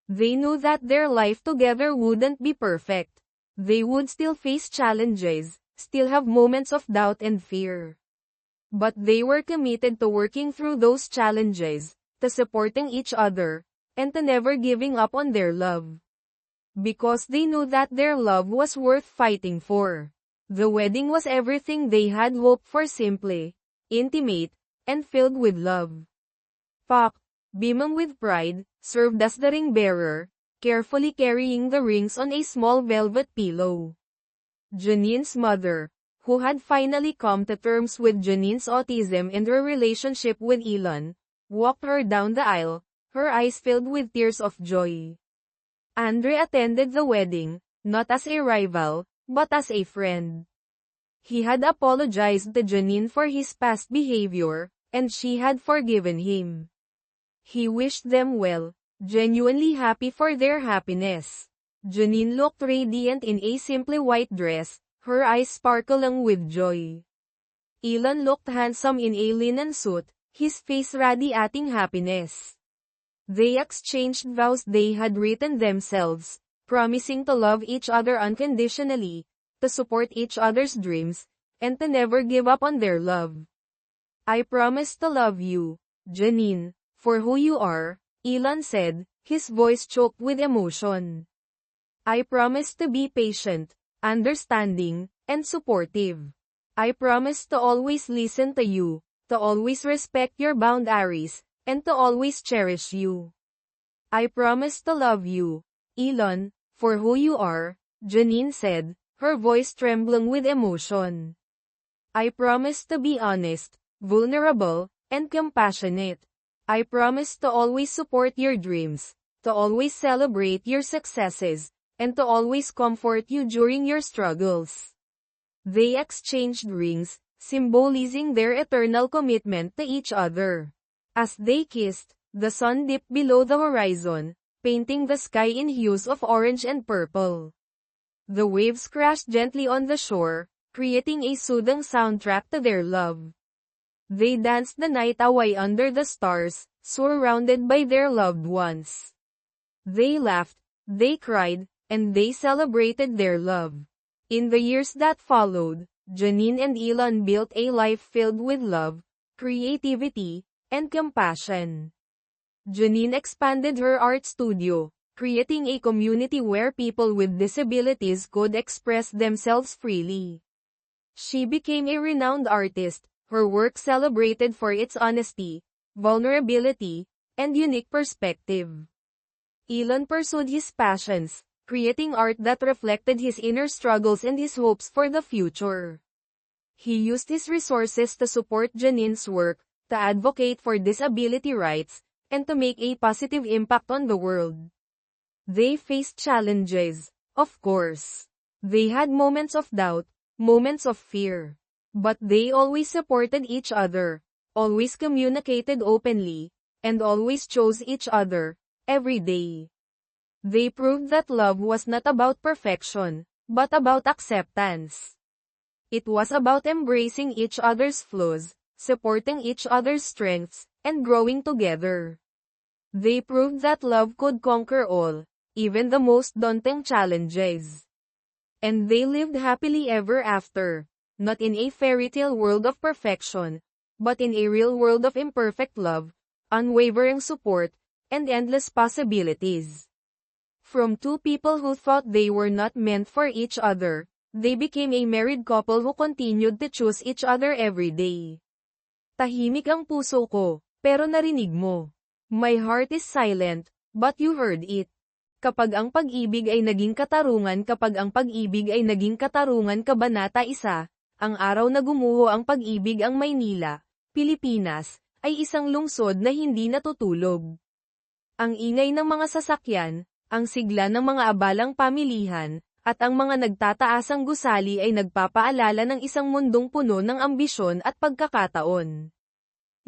They knew that their life together wouldn't be perfect. They would still face challenges, still have moments of doubt and fear. But they were committed to working through those challenges, to supporting each other, and to never giving up on their love. Because they knew that their love was worth fighting for. The wedding was everything they had hoped for, simply, intimate, and filled with love. Pak, beaming with pride, served as the ring bearer, carefully carrying the rings on a small velvet pillow. Janine's mother, who had finally come to terms with Janine's autism and her relationship with Ilan, walked her down the aisle, her eyes filled with tears of joy. Andre attended the wedding, not as a rival, but as a friend. He had apologized to Janine for his past behavior, and she had forgiven him. He wished them well, genuinely happy for their happiness. Janine looked radiant in a simply white dress, her eyes sparkling with joy. Ilan looked handsome in a linen suit, his face radiating happiness. They exchanged vows they had written themselves, promising to love each other unconditionally, to support each other's dreams, and to never give up on their love. I promise to love you, Janine, for who you are, Ilan said, his voice choked with emotion. I promise to be patient, understanding, and supportive. I promise to always listen to you, to always respect your boundaries, and to always cherish you. I promise to love you, Ilan, for who you are, Janine said, her voice trembling with emotion. I promise to be honest, vulnerable, and compassionate. I promise to always support your dreams, to always celebrate your successes, and to always comfort you during your struggles. They exchanged rings, symbolizing their eternal commitment to each other. As they kissed, the sun dipped below the horizon, painting the sky in hues of orange and purple. The waves crashed gently on the shore, creating a soothing soundtrack to their love. They danced the night away under the stars, surrounded by their loved ones. They laughed, they cried, and they celebrated their love. In the years that followed, Janine and Ilan built a life filled with love, creativity, and compassion. Janine expanded her art studio, creating a community where people with disabilities could express themselves freely. She became a renowned artist, her work celebrated for its honesty, vulnerability, and unique perspective. Ilan pursued his passions, creating art that reflected his inner struggles and his hopes for the future. He used his resources to support Janine's work, to advocate for disability rights, and to make a positive impact on the world. They faced challenges, of course. They had moments of doubt, moments of fear. But they always supported each other, always communicated openly, and always chose each other, every day. They proved that love was not about perfection, but about acceptance. It was about embracing each other's flaws, supporting each other's strengths, and growing together. They proved that love could conquer all, even the most daunting challenges. And they lived happily ever after, not in a fairy tale world of perfection, but in a real world of imperfect love, unwavering support, and endless possibilities. From two people who thought they were not meant for each other, they became a married couple who continued to choose each other every day. Tahimik ang puso ko, pero narinig mo. My heart is silent, but you heard it. Kapag ang pag-ibig ay naging katarungan Kabanata 1, ang araw na gumuho ang pag-ibig ang Maynila, Pilipinas, ay isang lungsod na hindi natutulog. Ang ingay ng mga sasakyan, ang sigla ng mga abalang pamilihan, at ang mga nagtataasang gusali ay nagpapaalala ng isang mundong puno ng ambisyon at pagkakataon.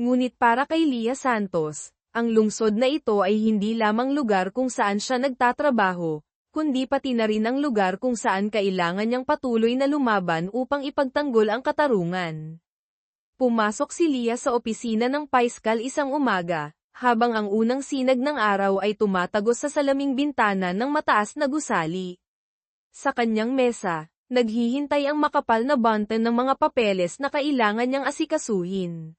Ngunit para kay Lia Santos, ang lungsod na ito ay hindi lamang lugar kung saan siya nagtatrabaho, kundi pati na rin ang lugar kung saan kailangan niyang patuloy na lumaban upang ipagtanggol ang katarungan. Pumasok si Lia sa opisina ng Paiskal isang umaga, habang ang unang sinag ng araw ay tumatagos sa salaming bintana ng mataas na gusali. Sa kanyang mesa, naghihintay ang makapal na bante ng mga papeles na kailangan niyang asikasuhin.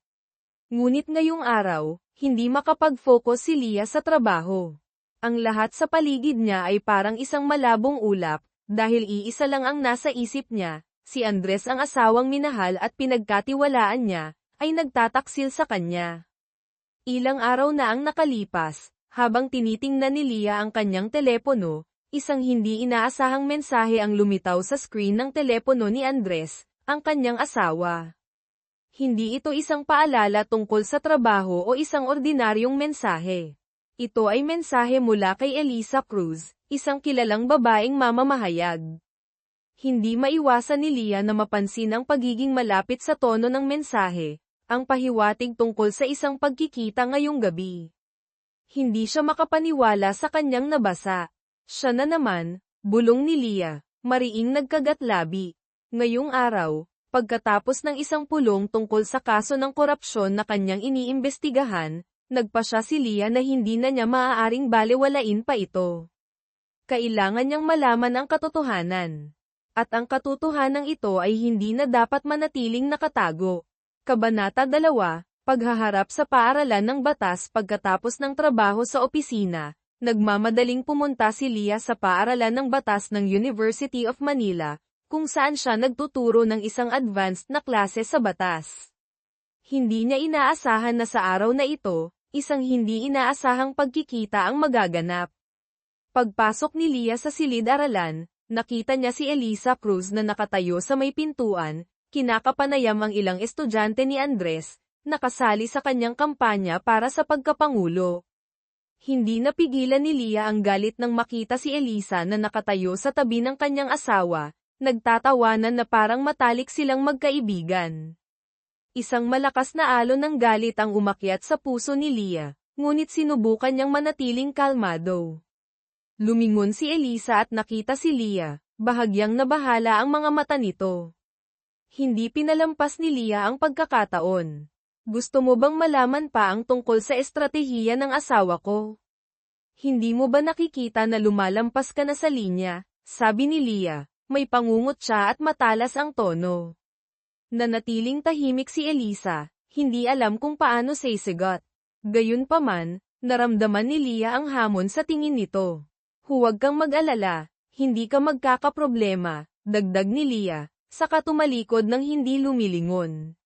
Ngunit ngayong araw, hindi makapag-focus si Lia sa trabaho. Ang lahat sa paligid niya ay parang isang malabong ulap, dahil iisa lang ang nasa isip niya, si Andres ang asawang minahal at pinagkatiwalaan niya, ay nagtataksil sa kanya. Ilang araw na ang nakalipas, habang tinitingnan ni Lia ang kanyang telepono, isang hindi inaasahang mensahe ang lumitaw sa screen ng telepono ni Andres, ang kanyang asawa. Hindi ito isang paalala tungkol sa trabaho o isang ordinaryong mensahe. Ito ay mensahe mula kay Eliza Cruz, isang kilalang babaeng mamamahayag. Hindi maiwasan ni Lia na mapansin ang pagiging malapit sa tono ng mensahe, ang pahiwatig tungkol sa isang pagkikita ngayong gabi. Hindi siya makapaniwala sa kanyang nabasa. Siya na naman, bulong ni Lia, mariing nagkagatlabi. Ngayong araw, pagkatapos ng isang pulong tungkol sa kaso ng korupsyon na kanyang iniimbestigahan, nagpasya si Lia na hindi na niya maaaring balewalain pa ito. Kailangan niyang malaman ang katotohanan. At ang katotohanan ito ay hindi na dapat manatiling nakatago. Kabanata 2, Paghaharap sa paaralan ng batas pagkatapos ng trabaho sa opisina, nagmamadaling pumunta si Lia sa paaralan ng batas ng University of Manila, kung saan siya nagtuturo ng isang advanced na klase sa batas. Hindi niya inaasahan na sa araw na ito, isang hindi inaasahang pagkikita ang magaganap. Pagpasok ni Lia sa silid-aralan, nakita niya si Eliza Cruz na nakatayo sa may pintuan, kinakapanayam ang ilang estudyante ni Andres, nakasali sa kanyang kampanya para sa pagkapangulo. Hindi napigilan ni Lia ang galit nang makita si Eliza na nakatayo sa tabi ng kanyang asawa, nagtatawanan na parang matalik silang magkaibigan. Isang malakas na alon ng galit ang umakyat sa puso ni Lia, ngunit sinubukan niyang manatiling kalmado. Lumingon si Eliza at nakita si Lia, bahagyang nabahala ang mga mata nito. Hindi pinalampas ni Lia ang pagkakataon. Gusto mo bang malaman pa ang tungkol sa estratehiya ng asawa ko? Hindi mo ba nakikita na lumalampas ka na sa linya? Sabi ni Lia. May pangungot siya at matalas ang tono. Nanatiling tahimik si Eliza, hindi alam kung paano sisigot. Gayunpaman, naramdaman ni Lia ang hamon sa tingin nito. Huwag kang mag-alala, hindi ka magkakaproblema, dagdag ni Leah, saka tumalikod ng hindi lumilingon.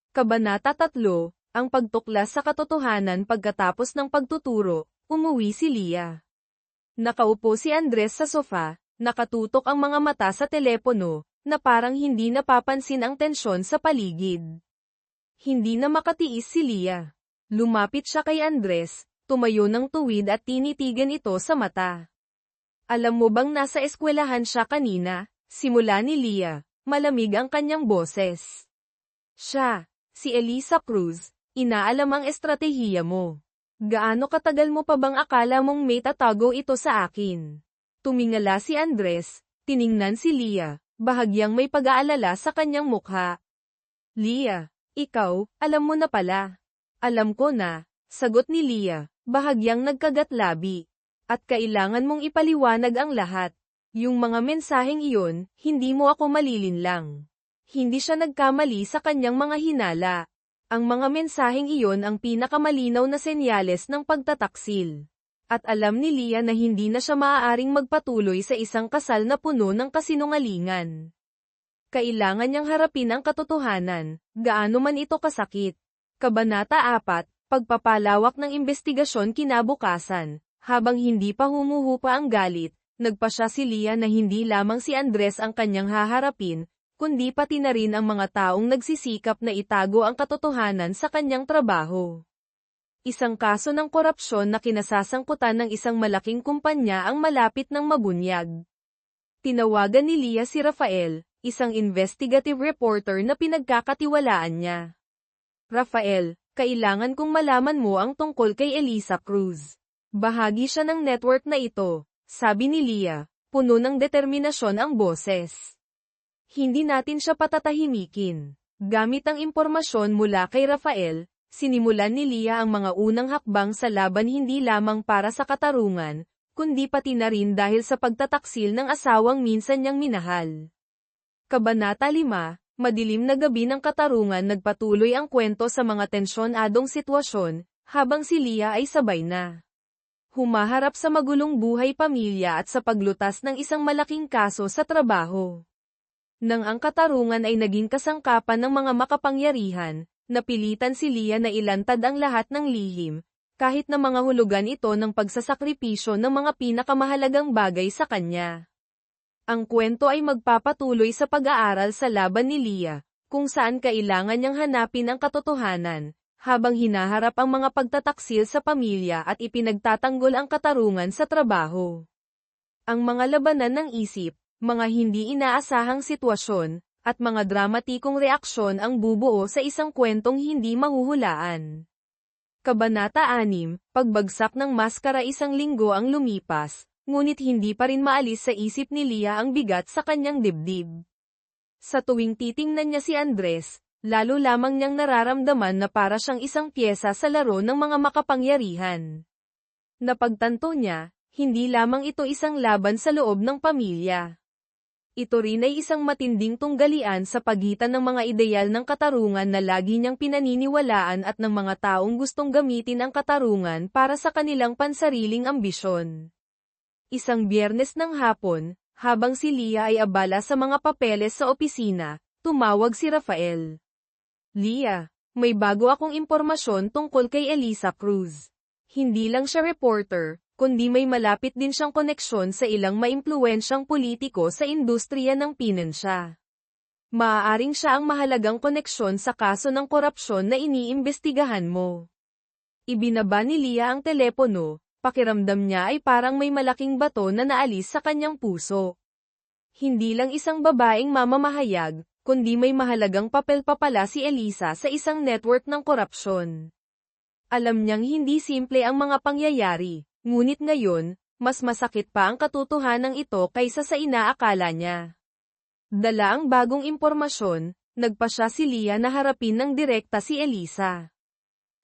Kabanata 3, ang pagtuklas sa katotohanan pagkatapos ng pagtuturo, umuwi si Leah. Nakaupo si Andres sa sofa, nakatutok ang mga mata sa telepono, na parang hindi napapansin ang tensyon sa paligid. Hindi na makatiis si Leah. Lumapit siya kay Andres, tumayo ng tuwid at tinitigan ito sa mata. Alam mo bang nasa eskwelahan siya kanina? Simula ni Leah, malamig ang kanyang boses. Siya, si Eliza Cruz, inaalam ang estratehiya mo. Gaano katagal mo pa bang akala mong may tatago ito sa akin? Tumingala si Andres, tiningnan si Leah, bahagyang may pag-aalala sa kanyang mukha. Leah, ikaw, alam mo na pala. Alam ko na, sagot ni Leah, bahagyang nagkagatlabi. At kailangan mong ipaliwanag ang lahat. Yung mga mensaheng iyon, hindi mo ako malilinlang. Hindi siya nagkamali sa kanyang mga hinala. Ang mga mensaheng iyon ang pinakamalinaw na senyales ng pagtataksil. At alam ni Leah na hindi na siya maaaring magpatuloy sa isang kasal na puno ng kasinungalingan. Kailangan niyang harapin ang katotohanan, gaano man ito kasakit. Kabanata 4, pagpapalawak ng imbestigasyon kinabukasan. Habang hindi pa humuhupa ang galit, nagpasya si Leah na hindi lamang si Andres ang kanyang haharapin, kundi pati na rin ang mga taong nagsisikap na itago ang katotohanan sa kanyang trabaho. Isang kaso ng korupsyon na kinasasangkutan ng isang malaking kumpanya ang malapit ng mabunyag. Tinawagan ni Leah si Rafael, isang investigative reporter na pinagkakatiwalaan niya. Rafael, kailangan kong malaman mo ang tungkol kay Eliza Cruz. Bahagi siya ng network na ito, sabi ni Leah, puno ng determinasyon ang boses. Hindi natin siya patatahimikin. Gamit ang impormasyon mula kay Rafael, sinimulan ni Leah ang mga unang hakbang sa laban hindi lamang para sa katarungan, kundi pati na rin dahil sa pagtataksil ng asawang minsan niyang minahal. Kabanata 5, madilim na gabi ng katarungan nagpatuloy ang kwento sa mga tensyonadong sitwasyon, habang si Leah ay sabay na humaharap sa magulong buhay pamilya at sa paglutas ng isang malaking kaso sa trabaho. Nang ang katarungan ay naging kasangkapan ng mga makapangyarihan, napilitan si Leah na ilantad ang lahat ng lihim, kahit na mga hulugan ito ng pagsasakripisyo ng mga pinakamahalagang bagay sa kanya. Ang kwento ay magpapatuloy sa pag-aaral sa laban ni Leah, kung saan kailangan niyang hanapin ang katotohanan, habang hinaharap ang mga pagtataksil sa pamilya at ipinagtatanggol ang katarungan sa trabaho. Ang mga labanan ng isip, mga hindi inaasahang sitwasyon, at mga dramatikong reaksyon ang bubuo sa isang kwentong hindi mahuhulaan. Kabanata 6, pagbagsak ng maskara. Isang linggo ang lumipas, ngunit hindi pa rin maalis sa isip ni Leah ang bigat sa kanyang dibdib. Sa tuwing titingnan niya si Andres, lalo lamang niyang nararamdaman na para siyang isang pyesa sa laro ng mga makapangyarihan. Napagtanto niya, hindi lamang ito isang laban sa loob ng pamilya. Ito rin ay isang matinding tunggalian sa pagitan ng mga ideal ng katarungan na lagi niyang pinaniniwalaan at ng mga taong gustong gamitin ang katarungan para sa kanilang pansariling ambisyon. Isang Biyernes ng hapon, habang si Leah ay abala sa mga papeles sa opisina, tumawag si Rafael. Leah, may bago akong impormasyon tungkol kay Eliza Cruz. Hindi lang siya reporter, kundi may malapit din siyang koneksyon sa ilang maimpluwensyang politiko sa industriya ng pinansya. Maaaring siya ang mahalagang koneksyon sa kaso ng korupsyon na iniimbestigahan mo. Ibinaba ni Leah ang telepono, pakiramdam niya ay parang may malaking bato na naalis sa kanyang puso. Hindi lang isang babaeng mamamahayag, kundi may mahalagang papel pa pala si Eliza sa isang network ng korupsyon. Alam niyang hindi simple ang mga pangyayari, ngunit ngayon, mas masakit pa ang katotohanan ito kaysa sa inaakala niya. Dala ang bagong impormasyon, nagpasya si Leah na harapin ng direkta si Eliza.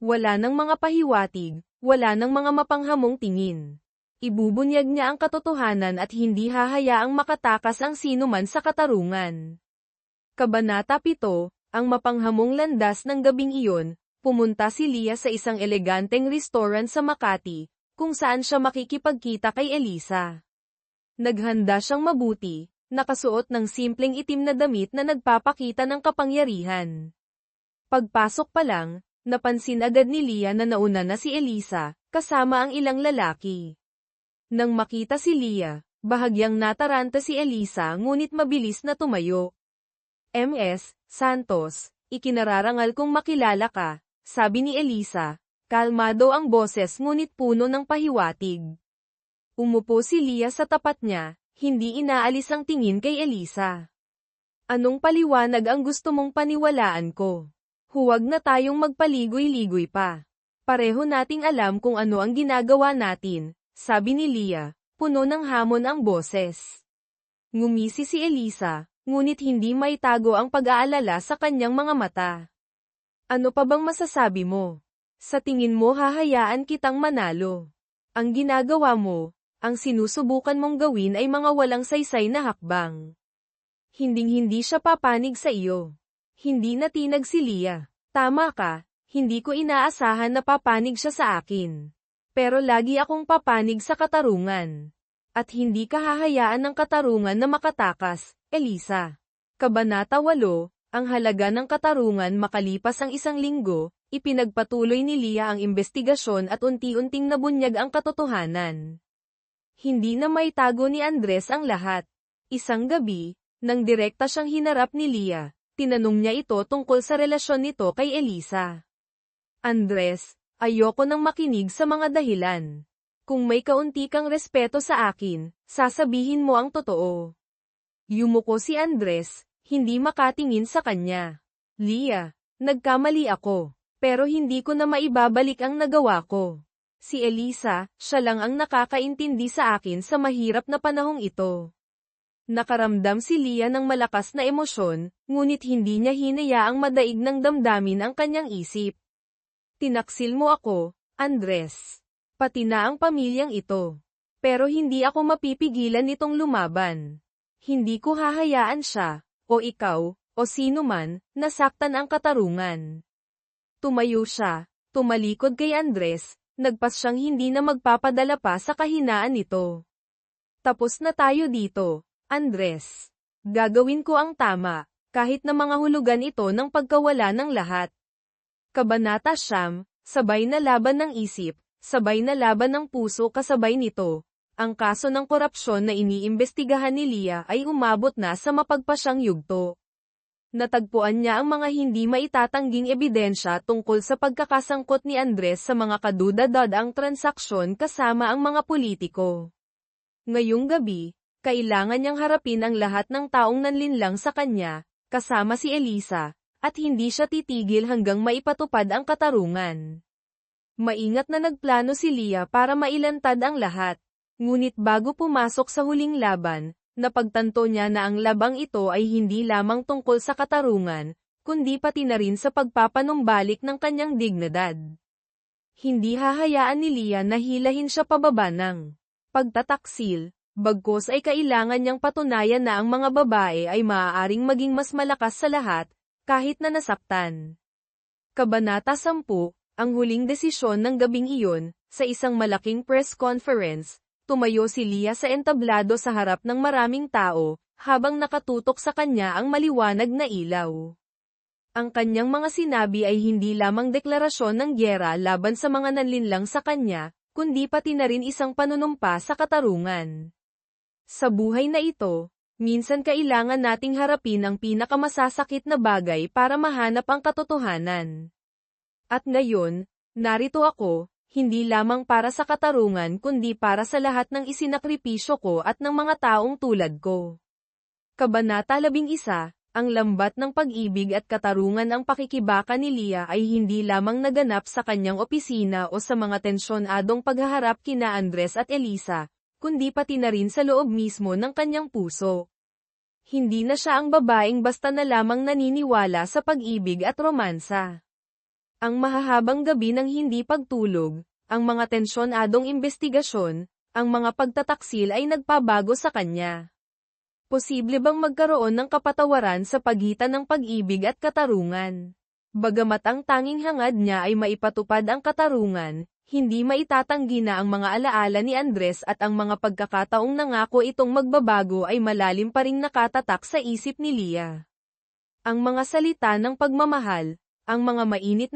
Wala ng mga pahiwatig, wala ng mga mapanghamong tingin. Ibubunyag niya ang katotohanan at hindi hahayaang makatakas ang sinuman sa katarungan. Kabanata 7, ang mapanghamong landas ng gabing iyon, pumunta si Leah sa isang eleganteng restaurant sa Makati, kung saan siya makikipagkita kay Elisa. Naghanda siyang mabuti, nakasuot ng simpleng itim na damit na nagpapakita ng kapangyarihan. Pagpasok pa lang, napansin agad ni Leah na nauna na si Elisa, kasama ang ilang lalaki. Nang makita si Leah, bahagyang nataranta si Elisa ngunit mabilis na tumayo. "Ms. Santos, ikinararangal kong makilala ka," sabi ni Elisa. Kalmado ang boses ngunit puno ng pahiwatig. Umupo si Leah sa tapat niya, hindi inaalis ang tingin kay Elisa. "Anong paliwanag ang gusto mong paniwalaan ko? Huwag na tayong magpaligoy-ligoy pa. Pareho nating alam kung ano ang ginagawa natin," sabi ni Leah, puno ng hamon ang boses. Ngumisi si Elisa, ngunit hindi maitago ang pag-aalala sa kanyang mga mata. "Ano pa bang masasabi mo? Sa tingin mo hahayaan kitang manalo? Ang ginagawa mo, ang sinusubukan mong gawin ay mga walang saysay na hakbang. Hinding-hindi siya papanig sa iyo." Hindi natinag si Leah. "Tama ka, hindi ko inaasahan na papanig siya sa akin. Pero lagi akong papanig sa katarungan. At hindi ka hahayaan ng katarungan na makatakas, Elisa." Kabanata 8, ang halaga ng katarungan. Makalipas ang 1 linggo, ipinagpatuloy ni Leah ang investigasyon at unti-unting nabunyag ang katotohanan. Hindi na maitago ni Andres ang lahat. Isang gabi, nang direkta siyang hinarap ni Leah, tinanong niya ito tungkol sa relasyon nito kay Elisa. "Andres, ayoko nang makinig sa mga dahilan. Kung may kaunti kang respeto sa akin, sasabihin mo ang totoo." Yumuko si Andres, hindi makatingin sa kanya. "Leah, nagkamali ako. Pero hindi ko na maibabalik ang nagawa ko. Si Elisa, siya lang ang nakakaintindi sa akin sa mahirap na panahong ito." Nakaramdam si Leah ng malakas na emosyon, ngunit hindi niya hinayaang madaig ng damdamin ang kanyang isip. "Tinaksil mo ako, Andres. Pati na ang pamilyang ito. Pero hindi ako mapipigilan nitong lumaban. Hindi ko hahayaan siya, o ikaw, o sino man, nasaktan ang katarungan." Tumayo siya, tumalikod kay Andres, nagpas siyang hindi na magpapadala pa sa kahinaan nito. "Tapos na tayo dito, Andres. Gagawin ko ang tama, kahit na mga hulugan ito ng pagkawala ng lahat." Kabanata 9, sabay na laban ng isip, sabay na laban ng puso. Kasabay nito, ang kaso ng korupsyon na iniimbestigahan ni Leah ay umabot na sa mapagpasyang yugto. Natagpuan niya ang mga hindi maitatangging ebidensya tungkol sa pagkakasangkot ni Andres sa mga kadudad-ang transaksyon kasama ang mga politiko. Ngayong gabi, kailangan niyang harapin ang lahat ng taong nanlinlang sa kanya, kasama si Elisa, at hindi siya titigil hanggang maipatupad ang katarungan. Maingat na nagplano si Leah para mailantad ang lahat. Ngunit bago pumasok sa huling laban, napagtanto niya na ang labang ito ay hindi lamang tungkol sa katarungan, kundi pati na rin sa pagpapanumbalik ng kanyang dignidad. Hindi hahayaan ni Leah na hilahin siya pababa ng pagtataksil, bagkus ay kailangan niyang patunayan na ang mga babae ay maaaring maging mas malakas sa lahat, kahit na nasaktan. Kabanata 10, ang huling desisyon ng gabing iyon. Sa isang malaking press conference, tumayo si Leah sa entablado sa harap ng maraming tao, habang nakatutok sa kanya ang maliwanag na ilaw. Ang kanyang mga sinabi ay hindi lamang deklarasyon ng gyera laban sa mga nanlinlang sa kanya, kundi pati na rin isang panunumpa sa katarungan. Sa buhay na ito, minsan kailangan nating harapin ang pinakamasasakit na bagay para mahanap ang katotohanan. At ngayon, narito ako, hindi lamang para sa katarungan kundi para sa lahat ng isinakripisyo ko at ng mga taong tulad ko. Kabanata 11, ang lambat ng pag-ibig at katarungan. Ang pakikibaka ni Leah ay hindi lamang naganap sa kanyang opisina o sa mga tensyonadong paghaharap kina Andres at Elisa, kundi pati na rin sa loob mismo ng kanyang puso. Hindi na siya ang babaeng basta na lamang naniniwala sa pag-ibig at romansa. Ang mahahabang gabi ng hindi pagtulog, ang mga tensyonadong investigasyon, ang mga pagtataksil ay nagpabago sa kanya. Posible bang magkaroon ng kapatawaran sa pagitan ng pag-ibig at katarungan? Bagamat ang tanging hangad niya ay maipatupad ang katarungan, Hindi maitatanggi na ang mga alaala ni Andres at ang mga pagkakataong nangako itong magbabago ay malalim pa ring nakatatak sa isip ni Leah. Ang mga salita ng pagmamahal, ang mga mainit